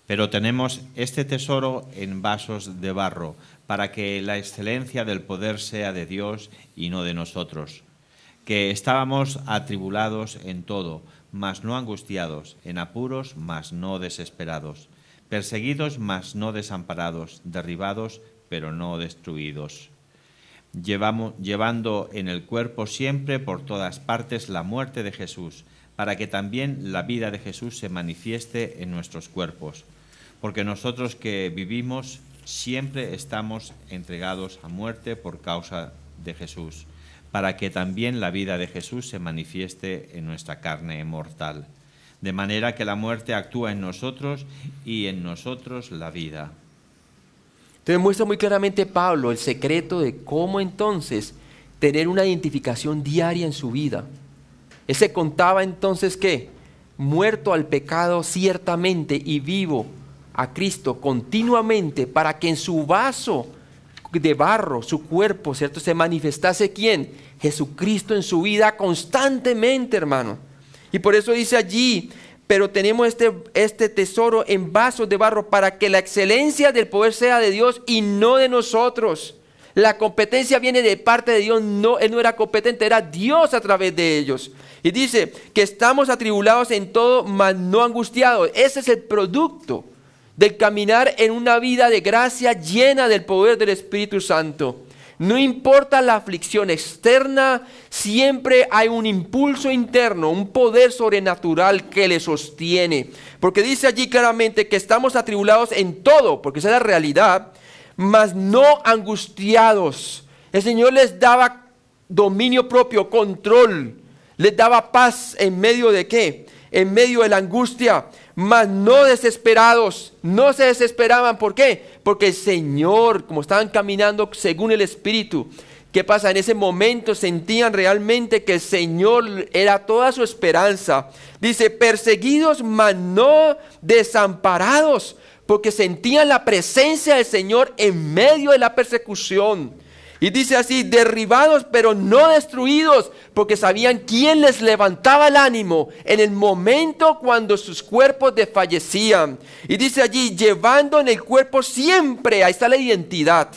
Pero tenemos este tesoro en vasos de barro, para que la excelencia del poder sea de Dios y no de nosotros, que estábamos atribulados en todo, mas no angustiados, en apuros, mas no desesperados, perseguidos, mas no desamparados, derribados, pero no destruidos, llevando en el cuerpo siempre por todas partes la muerte de Jesús, para que también la vida de Jesús se manifieste en nuestros cuerpos. Porque nosotros que vivimos siempre estamos entregados a muerte por causa de Jesús, para que también la vida de Jesús se manifieste en nuestra carne mortal. De manera que la muerte actúa en nosotros y en nosotros la vida. Entonces muestra muy claramente Pablo el secreto de cómo entonces tener una identificación diaria en su vida. Él se contaba entonces que muerto al pecado ciertamente y vivo a Cristo continuamente, para que en su vaso de barro, su cuerpo, ¿cierto?, se manifestase ¿quién? Jesucristo en su vida constantemente, hermano. Y por eso dice allí, pero tenemos este tesoro en vasos de barro, para que la excelencia del poder sea de Dios y no de nosotros. La competencia viene de parte de Dios, no, Él no era competente, era Dios a través de ellos. Y dice que estamos atribulados en todo, mas no angustiados. Ese es el producto del caminar en una vida de gracia llena del poder del Espíritu Santo. No importa la aflicción externa, siempre hay un impulso interno, un poder sobrenatural que le sostiene. Porque dice allí claramente que estamos atribulados en todo, porque esa es la realidad, mas no angustiados. El Señor les daba dominio propio, control, les daba paz en medio de ¿qué? en medio de la angustia, mas no desesperados. No se desesperaban. ¿Por qué? Porque el Señor, como estaban caminando según el Espíritu, ¿qué pasa? En ese momento sentían realmente que el Señor era toda su esperanza. Dice, perseguidos, mas no desamparados, porque sentían la presencia del Señor en medio de la persecución. Y dice así, derribados pero no destruidos, porque sabían quién les levantaba el ánimo en el momento cuando sus cuerpos desfallecían. Y dice allí, llevando en el cuerpo siempre, ahí está la identidad,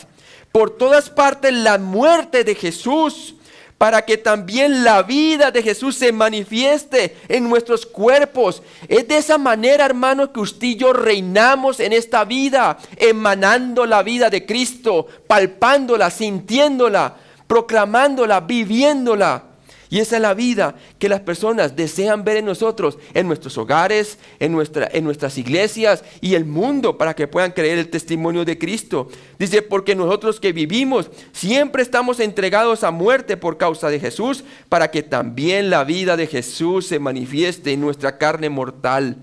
por todas partes la muerte de Jesús, para que también la vida de Jesús se manifieste en nuestros cuerpos. Es de esa manera, hermanos, que usted y yo reinamos en esta vida, emanando la vida de Cristo, palpándola, sintiéndola, proclamándola, viviéndola. Y esa es la vida que las personas desean ver en nosotros, en nuestros hogares, en nuestras iglesias y el mundo, para que puedan creer el testimonio de Cristo. Dice, porque nosotros que vivimos siempre estamos entregados a muerte por causa de Jesús, para que también la vida de Jesús se manifieste en nuestra carne mortal.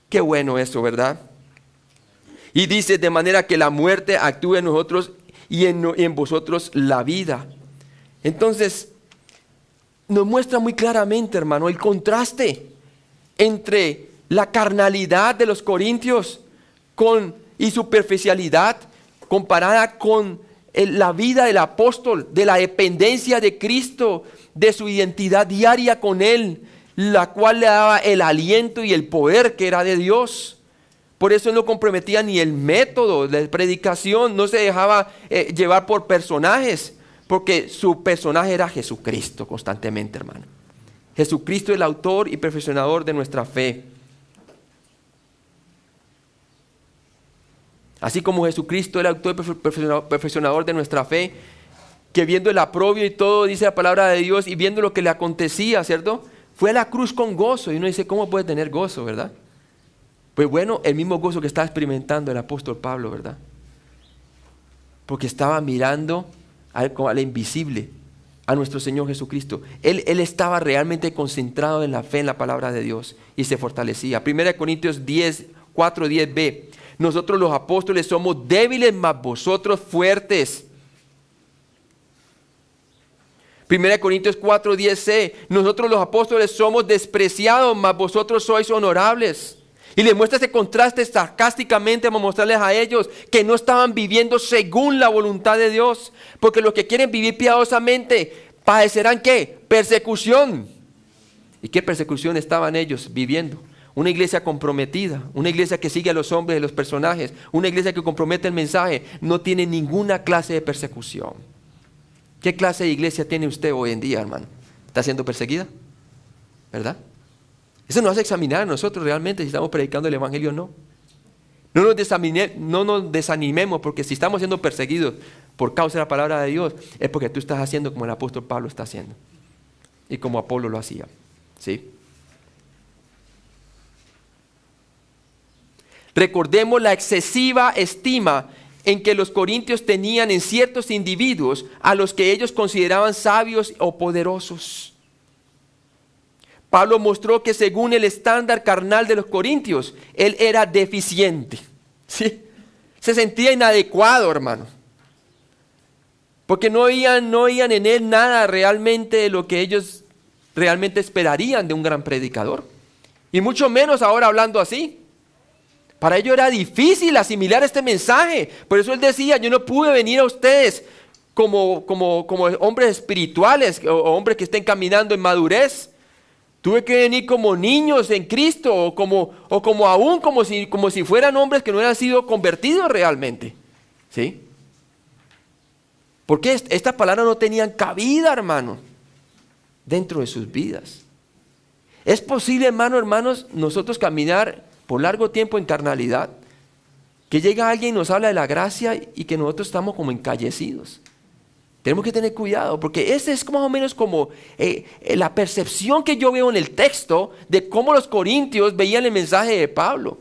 Qué bueno eso, ¿verdad? Y dice, de manera que la muerte actúe en nosotros y en vosotros la vida. Entonces, nos muestra muy claramente, hermano, el contraste entre la carnalidad de los corintios y superficialidad comparada con la vida del apóstol, de la dependencia de Cristo, de su identidad diaria con Él, la cual le daba el aliento y el poder que era de Dios. Por eso no comprometía ni el método de predicación, no se dejaba llevar por personajes, porque su personaje era Jesucristo constantemente, hermano. Jesucristo es el autor y perfeccionador de nuestra fe. Así como Jesucristo es el autor y perfeccionador de nuestra fe, que viendo el aprobio y todo, dice la palabra de Dios, y viendo lo que le acontecía, ¿cierto? Fue a la cruz con gozo. Y uno dice, ¿cómo puede tener gozo, verdad? Pues bueno, el mismo gozo que estaba experimentando el apóstol Pablo, ¿verdad? Porque estaba mirando al invisible, a nuestro Señor Jesucristo. Él estaba realmente concentrado en la fe, en la palabra de Dios, y se fortalecía. 1 Corintios 10, 4:10b. Nosotros los apóstoles somos débiles, mas vosotros fuertes. 1 Corintios 4:10c. Nosotros los apóstoles somos despreciados, mas vosotros sois honorables. Y les muestra ese contraste sarcásticamente para mostrarles a ellos que no estaban viviendo según la voluntad de Dios. Porque los que quieren vivir piadosamente padecerán ¿qué? Persecución. ¿Y qué persecución estaban ellos viviendo? Una iglesia comprometida, una iglesia que sigue a los hombres y los personajes, una iglesia que compromete el mensaje, no tiene ninguna clase de persecución. ¿Qué clase de iglesia tiene usted hoy en día, hermano? ¿Está siendo perseguida? ¿Verdad? Eso nos hace examinar a nosotros realmente si estamos predicando el evangelio o no. No nos desanimemos, porque si estamos siendo perseguidos por causa de la palabra de Dios, es porque tú estás haciendo como el apóstol Pablo está haciendo y como Apolo lo hacía. ¿Sí? Recordemos la excesiva estima en que los corintios tenían en ciertos individuos a los que ellos consideraban sabios o poderosos. Pablo mostró que según el estándar carnal de los corintios, él era deficiente. ¿Sí? Se sentía inadecuado, hermano. Porque no oían en él nada realmente de lo que ellos realmente esperarían de un gran predicador. Y mucho menos ahora hablando así. Para ellos era difícil asimilar este mensaje. Por eso él decía, yo no pude venir a ustedes como hombres espirituales o hombres que estén caminando en madurez. Tuve que venir como niños en Cristo o como si fueran hombres que no hubieran sido convertidos realmente. ¿Sí? Porque estas palabras no tenían cabida, hermano, dentro de sus vidas. ¿Es posible, hermanos, nosotros caminar por largo tiempo en carnalidad? Que llega alguien y nos habla de la gracia y que nosotros estamos como encallecidos. Tenemos que tener cuidado, porque ese es más o menos como la percepción que yo veo en el texto de cómo los corintios veían el mensaje de Pablo.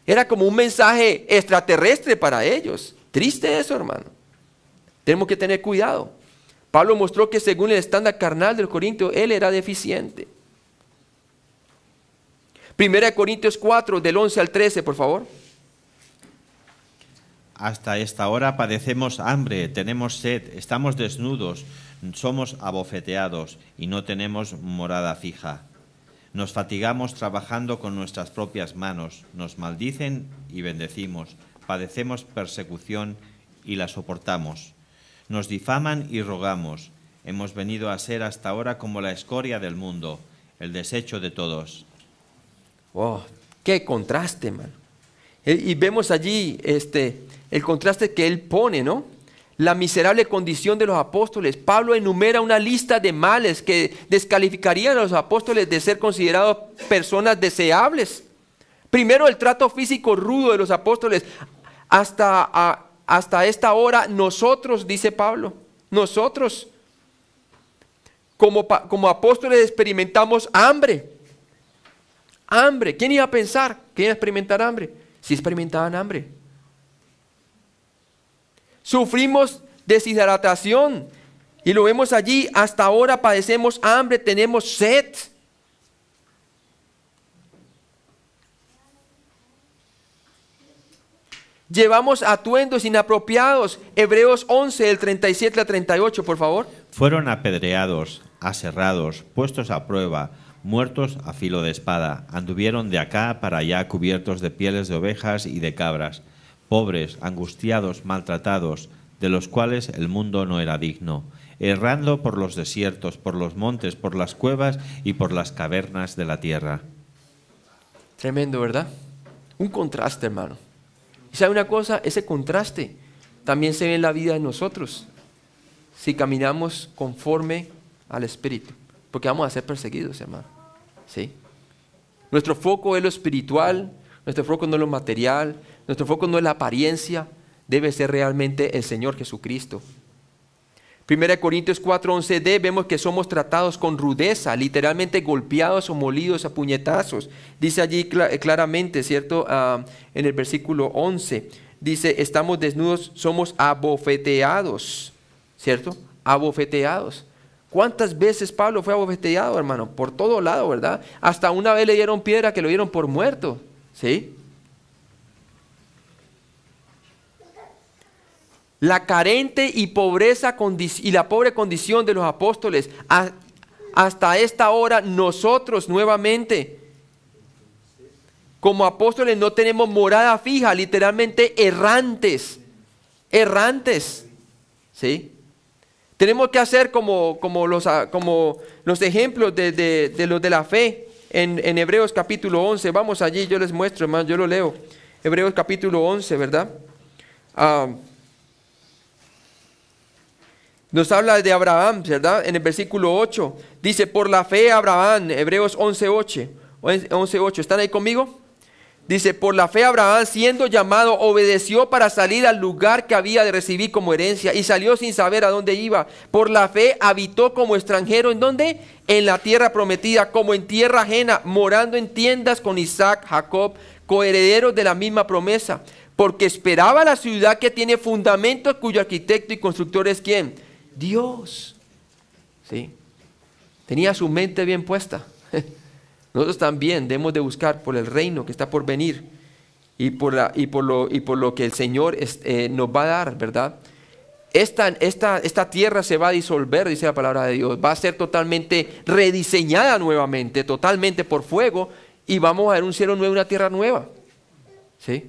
Era como un mensaje extraterrestre para ellos. Triste eso, hermano. Tenemos que tener cuidado. Pablo mostró que según el estándar carnal del corintio, él era deficiente. 1 Corintios 4, del 11 al 13, por favor. Hasta esta hora padecemos hambre, tenemos sed, estamos desnudos, somos abofeteados y no tenemos morada fija. Nos fatigamos trabajando con nuestras propias manos, nos maldicen y bendecimos, padecemos persecución y la soportamos. Nos difaman y rogamos. Hemos venido a ser hasta ahora como la escoria del mundo, el desecho de todos. Wow, qué contraste, man. Y vemos allí el contraste que él pone, ¿no? La miserable condición de los apóstoles. Pablo enumera una lista de males que descalificarían a los apóstoles de ser considerados personas deseables. Primero, el trato físico rudo de los apóstoles. Hasta esta hora, nosotros, dice Pablo, nosotros como apóstoles experimentamos hambre. Hambre. ¿Quién iba a pensar que iba a experimentar hambre? Sí experimentaban hambre. Sufrimos deshidratación y lo vemos allí. Hasta ahora padecemos hambre, tenemos sed. Llevamos atuendos inapropiados. Hebreos 11, del 37 al 38, por favor. Fueron apedreados, aserrados, puestos a prueba, muertos a filo de espada. Anduvieron de acá para allá cubiertos de pieles de ovejas y de cabras, pobres, angustiados, maltratados, de los cuales el mundo no era digno, errando por los desiertos, por los montes, por las cuevas y por las cavernas de la tierra. Tremendo, ¿verdad? Un contraste, hermano. ¿Y sabe una cosa? Ese contraste también se ve en la vida de nosotros, si caminamos conforme al Espíritu, porque vamos a ser perseguidos, hermano. ¿Sí? Nuestro foco es lo espiritual, nuestro foco no es lo material, nuestro foco no es la apariencia, debe ser realmente el Señor Jesucristo. 1 Corintios 4:11d vemos que somos tratados con rudeza, literalmente golpeados o molidos a puñetazos. Dice allí claramente, ¿cierto? En el versículo 11, dice, estamos desnudos, somos abofeteados, ¿cierto? Abofeteados. ¿Cuántas veces Pablo fue abofeteado, hermano? Por todo lado, ¿verdad? Hasta una vez le dieron piedra que lo dieron por muerto, ¿sí? La carente y la pobre condición de los apóstoles. Hasta esta hora nosotros nuevamente, como apóstoles, no tenemos morada fija, literalmente errantes. Errantes. ¿Sí? Tenemos que hacer como los ejemplos de los de la fe en Hebreos capítulo 11. Vamos allí, yo les muestro, hermano, yo lo leo. Hebreos capítulo 11, ¿verdad? Nos habla de Abraham, ¿verdad? En el versículo 8, dice, por la fe Abraham, Hebreos 11:8. ¿Están ahí conmigo? Dice, por la fe Abraham, siendo llamado, obedeció para salir al lugar que había de recibir como herencia y salió sin saber a dónde iba. Por la fe habitó como extranjero, ¿en dónde? En la tierra prometida, como en tierra ajena, morando en tiendas con Isaac, Jacob, coherederos de la misma promesa. Porque esperaba la ciudad que tiene fundamentos, cuyo arquitecto y constructor es ¿quién? Dios. ¿Sí? Tenía su mente bien puesta. Nosotros también debemos de buscar por el reino que está por venir y por lo que el Señor nos va a dar, ¿verdad? Esta tierra se va a disolver, dice la palabra de Dios, va a ser totalmente rediseñada nuevamente, totalmente por fuego, y vamos a ver un cielo nuevo y una tierra nueva. ¿Sí?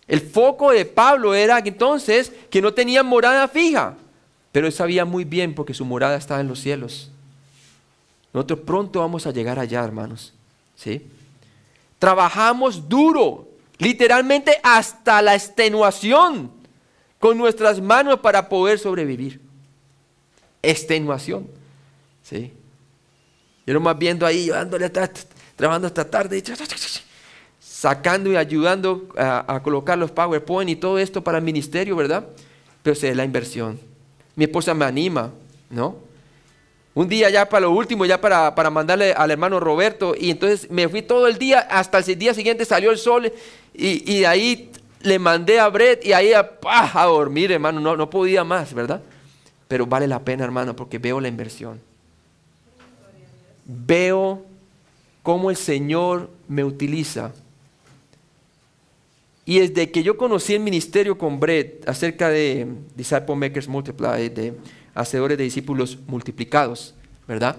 El foco de Pablo era entonces que no tenían morada fija, pero él sabía muy bien porque su morada estaba en los cielos. Nosotros pronto vamos a llegar allá, hermanos. ¿Sí? Trabajamos duro, literalmente hasta la extenuación, con nuestras manos para poder sobrevivir. Extenuación. ¿Sí? Yo nomás viendo ahí, trabajando hasta tarde, sacando y ayudando a colocar los PowerPoint y todo esto para el ministerio, ¿verdad? Pero es la inversión. Mi esposa me anima, ¿no? Un día ya para lo último, ya para mandarle al hermano Roberto, y entonces me fui todo el día, hasta el día siguiente salió el sol, y de ahí le mandé a Brett, y ahí a dormir, hermano, no podía más, ¿verdad? Pero vale la pena, hermano, porque veo la inversión. Veo cómo el Señor me utiliza. Y desde que yo conocí el ministerio con Brett acerca de Disciple Makers Multiply, de hacedores de discípulos multiplicados, ¿verdad?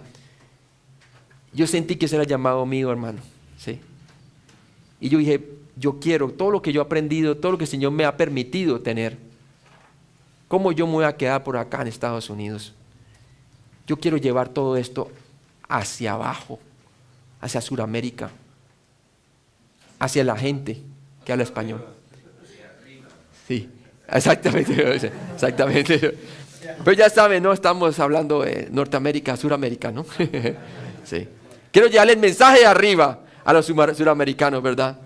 Yo sentí que ese era el llamado mío, hermano, ¿sí? Y yo dije, yo quiero todo lo que yo he aprendido, todo lo que el Señor me ha permitido tener. ¿Cómo yo me voy a quedar por acá en Estados Unidos? Yo quiero llevar todo esto hacia abajo, hacia Sudamérica, hacia la gente que habla español. Sí, exactamente, exactamente. Pero ya saben, no estamos hablando de Norteamérica, Suramérica, ¿no? Sí. Quiero llevarle el mensaje de arriba a los suramericanos, ¿verdad?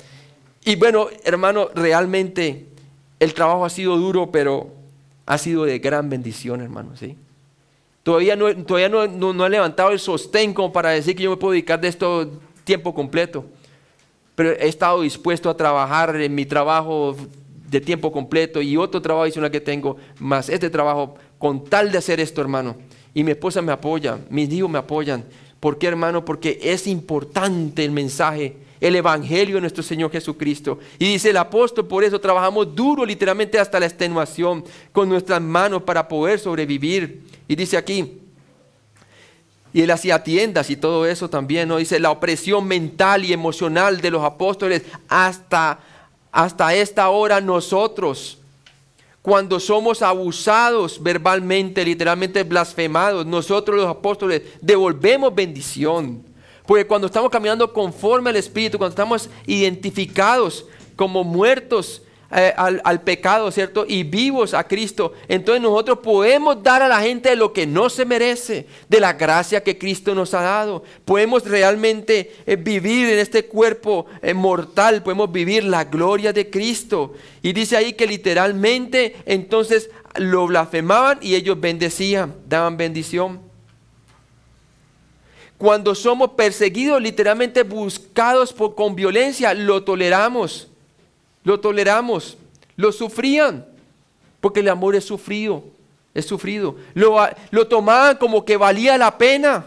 Y bueno, hermano, realmente el trabajo ha sido duro, pero ha sido de gran bendición, hermano, ¿sí? Todavía no he levantado el sostén como para decir que yo me puedo dedicar de esto tiempo completo. Pero he estado dispuesto a trabajar en mi trabajo de tiempo completo y otro trabajo adicional que tengo, más este trabajo, con tal de hacer esto, hermano. Y mi esposa me apoya, mis hijos me apoyan. ¿Por qué, hermano? Porque es importante el mensaje, el evangelio de nuestro Señor Jesucristo. Y dice el apóstol, por eso trabajamos duro, literalmente hasta la extenuación, con nuestras manos para poder sobrevivir. Y dice aquí, y él hacía tiendas y todo eso también, ¿no? Dice la opresión mental y emocional de los apóstoles hasta esta hora nosotros, cuando somos abusados verbalmente, literalmente blasfemados, nosotros los apóstoles devolvemos bendición. Porque cuando estamos caminando conforme al Espíritu, cuando estamos identificados como muertos al pecado, ¿cierto? Y vivos a Cristo, entonces nosotros podemos dar a la gente lo que no se merece, de la gracia que Cristo nos ha dado. Podemos realmente vivir en este cuerpo mortal, podemos vivir la gloria de Cristo. Y dice ahí que literalmente entonces lo blasfemaban y ellos bendecían, daban bendición. Cuando somos perseguidos, literalmente buscados con violencia, lo toleramos. Lo sufrían, porque el amor es sufrido. Lo tomaban como que valía la pena,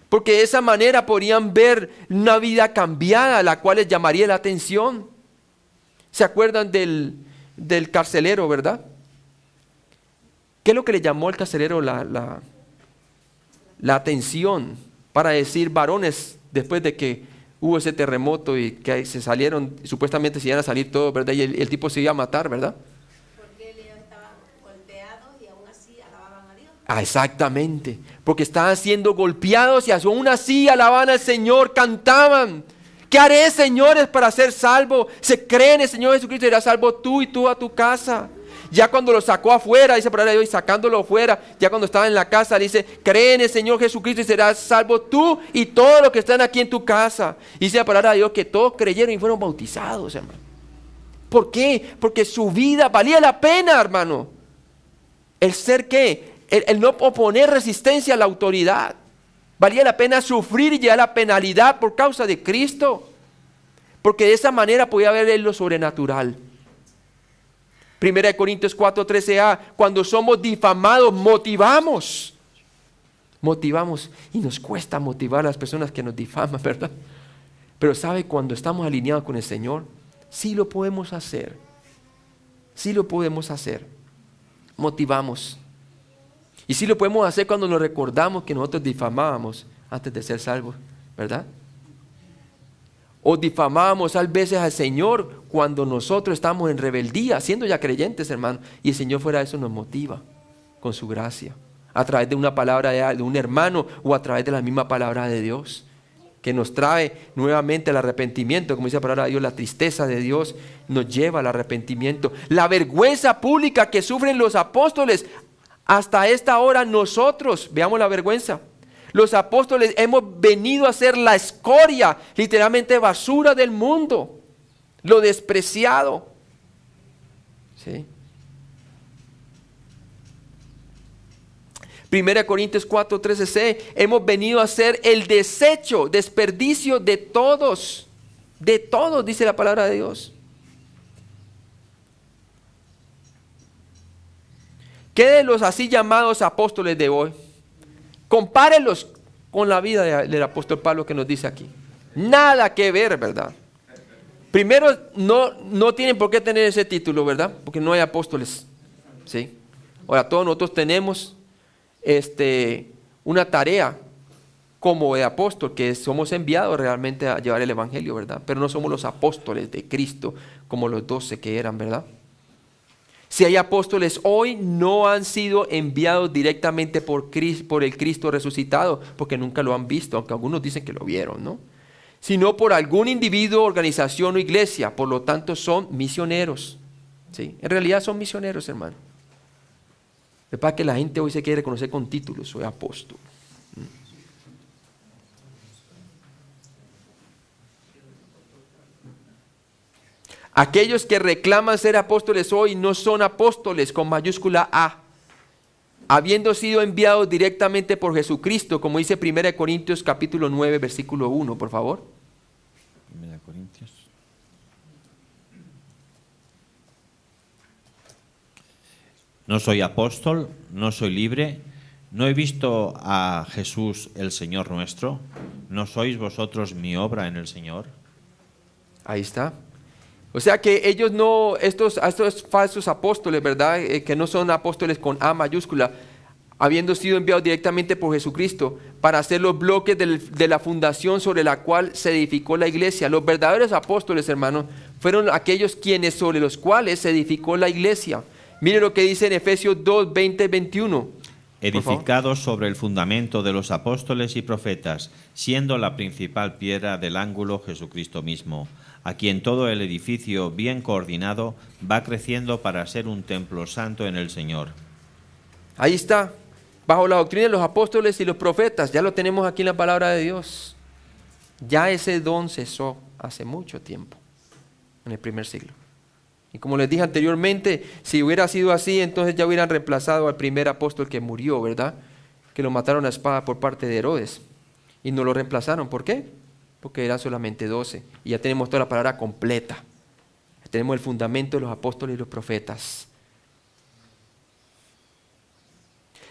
porque de esa manera podrían ver una vida cambiada, la cual les llamaría la atención. ¿Se acuerdan del carcelero, verdad? ¿Qué es lo que le llamó al carcelero la atención para decir varones después de que hubo ese terremoto y que se salieron, supuestamente se iban a salir todos, ¿verdad? Y el tipo se iba a matar, ¿verdad? Porque ellos estaban golpeados y aún así alababan a Dios. Ah, exactamente, porque estaban siendo golpeados y aún así alababan al Señor, cantaban. ¿Qué haré, señores, para ser salvo? Se cree en el Señor Jesucristo y serás salvo tú y tú a tu casa. Ya cuando lo sacó afuera, dice palabra de Dios, y sacándolo afuera, ya cuando estaba en la casa, dice, cree en el Señor Jesucristo y serás salvo tú y todos los que están aquí en tu casa. Y dice la palabra de Dios que todos creyeron y fueron bautizados, hermano. ¿Por qué? Porque su vida valía la pena, hermano. El ser ¿qué? El no oponer resistencia a la autoridad. Valía la pena sufrir y llevar la penalidad por causa de Cristo. Porque de esa manera podía ver lo sobrenatural. 1 Corintios 4:13a, cuando somos difamados, motivamos. Y nos cuesta motivar a las personas que nos difaman, ¿verdad? Pero ¿sabe? Cuando estamos alineados con el Señor, sí lo podemos hacer. Motivamos. Y sí lo podemos hacer cuando nos recordamos que nosotros difamábamos antes de ser salvos, ¿verdad? O difamábamos a veces al Señor cuando nosotros estamos en rebeldía, siendo ya creyentes, hermano. Y el Señor fuera de eso nos motiva con su gracia, a través de una palabra de un hermano o a través de la misma palabra de Dios, que nos trae nuevamente el arrepentimiento. Como dice la palabra de Dios, la tristeza de Dios nos lleva al arrepentimiento. La vergüenza pública que sufren los apóstoles, hasta esta hora nosotros, veamos la vergüenza. Los apóstoles hemos venido a ser la escoria, literalmente basura del mundo, lo despreciado. ¿Sí? 1 Corintios 4:13c, hemos venido a ser el desecho, desperdicio de todos, dice la palabra de Dios. ¿Qué de los así llamados apóstoles de hoy? Compárelos con la vida del apóstol Pablo que nos dice aquí. Nada que ver, ¿verdad? Primero, no tienen por qué tener ese título, ¿verdad? Porque no hay apóstoles, ¿sí? Ahora, todos nosotros tenemos una tarea como de apóstol, que somos enviados realmente a llevar el evangelio, ¿verdad? Pero no somos los apóstoles de Cristo como los 12 que eran, ¿verdad? Si hay apóstoles hoy, no han sido enviados directamente por el Cristo resucitado, porque nunca lo han visto, aunque algunos dicen que lo vieron, ¿no? Sino por algún individuo, organización o iglesia. Por lo tanto, son misioneros, ¿sí? En realidad son misioneros, hermano. Es para que la gente hoy se quiere reconocer con títulos, soy apóstol. Aquellos que reclaman ser apóstoles hoy no son apóstoles con mayúscula A, habiendo sido enviados directamente por Jesucristo, como dice 1 Corintios capítulo 9, versículo 1, por favor. 1 Corintios. No soy apóstol, no soy libre, no he visto a Jesús el Señor nuestro, ¿no sois vosotros mi obra en el Señor? Ahí está. O sea que ellos no, estos falsos apóstoles, ¿verdad? Que no son apóstoles con A mayúscula, habiendo sido enviados directamente por Jesucristo para hacer los bloques de la fundación sobre la cual se edificó la iglesia. Los verdaderos apóstoles, hermanos, fueron aquellos quienes sobre los cuales se edificó la iglesia. Mire lo que dice en Efesios 2, 20, 21. Edificados sobre el fundamento de los apóstoles y profetas, siendo la principal piedra del ángulo Jesucristo mismo, a quien todo el edificio bien coordinado va creciendo para ser un templo santo en el Señor. Ahí está, bajo la doctrina de los apóstoles y los profetas, ya lo tenemos aquí en la palabra de Dios. Ya ese don cesó hace mucho tiempo, en el primer siglo. Y como les dije anteriormente, si hubiera sido así, entonces ya hubieran reemplazado al primer apóstol que murió, ¿verdad? Que lo mataron a espada por parte de Herodes. Y no lo reemplazaron. ¿Por qué? Porque eran solamente 12. Y ya tenemos toda la palabra completa. Tenemos el fundamento de los apóstoles y los profetas.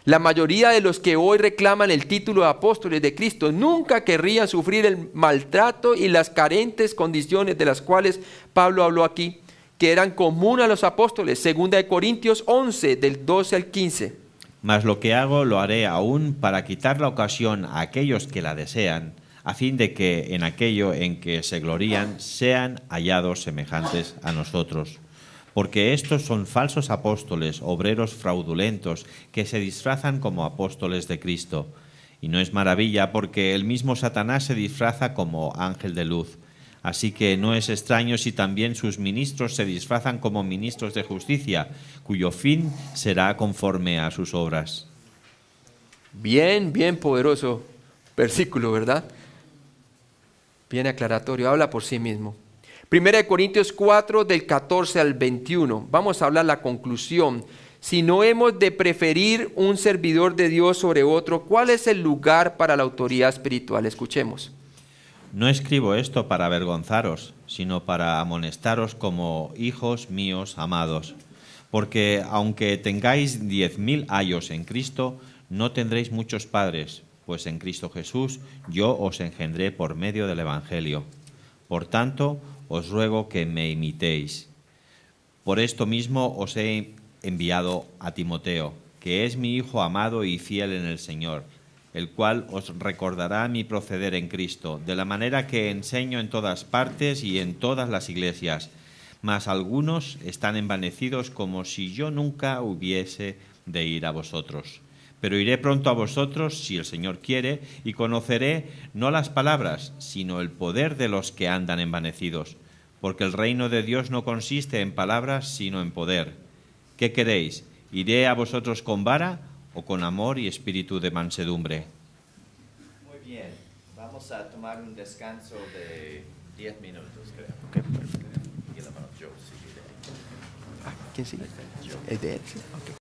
La mayoría de los que hoy reclaman el título de apóstoles de Cristo nunca querrían sufrir el maltrato y las carentes condiciones de las cuales Pablo habló aquí, que eran comunes a los apóstoles, 2 Corintios 11, del 12 al 15. Mas lo que hago lo haré aún para quitar la ocasión a aquellos que la desean, a fin de que en aquello en que se glorían sean hallados semejantes a nosotros. Porque estos son falsos apóstoles, obreros fraudulentos, que se disfrazan como apóstoles de Cristo. Y no es maravilla, porque el mismo Satanás se disfraza como ángel de luz. Así que no es extraño si también sus ministros se disfrazan como ministros de justicia, cuyo fin será conforme a sus obras. Bien, bien poderoso versículo, ¿verdad? Bien aclaratorio, habla por sí mismo. 1 Corintios 4, del 14 al 21. Vamos a hablar la conclusión. Si no hemos de preferir un servidor de Dios sobre otro, ¿cuál es el lugar para la autoridad espiritual? Escuchemos. No escribo esto para avergonzaros, sino para amonestaros como hijos míos amados. Porque aunque tengáis 10.000 ayos en Cristo, no tendréis muchos padres, pues en Cristo Jesús yo os engendré por medio del Evangelio. Por tanto, os ruego que me imitéis. Por esto mismo os he enviado a Timoteo, que es mi hijo amado y fiel en el Señor, el cual os recordará mi proceder en Cristo, de la manera que enseño en todas partes y en todas las iglesias. Mas algunos están envanecidos como si yo nunca hubiese de ir a vosotros. Pero iré pronto a vosotros, si el Señor quiere, y conoceré no las palabras, sino el poder de los que andan envanecidos. Porque el reino de Dios no consiste en palabras, sino en poder. ¿Qué queréis? ¿Iré a vosotros con vara o con amor y espíritu de mansedumbre? Muy bien, vamos a tomar un descanso de 10 minutos, creo. Okay, perfecto. Y el hermano Joe seguirá. ¿Quién sigue? El de él. Okay.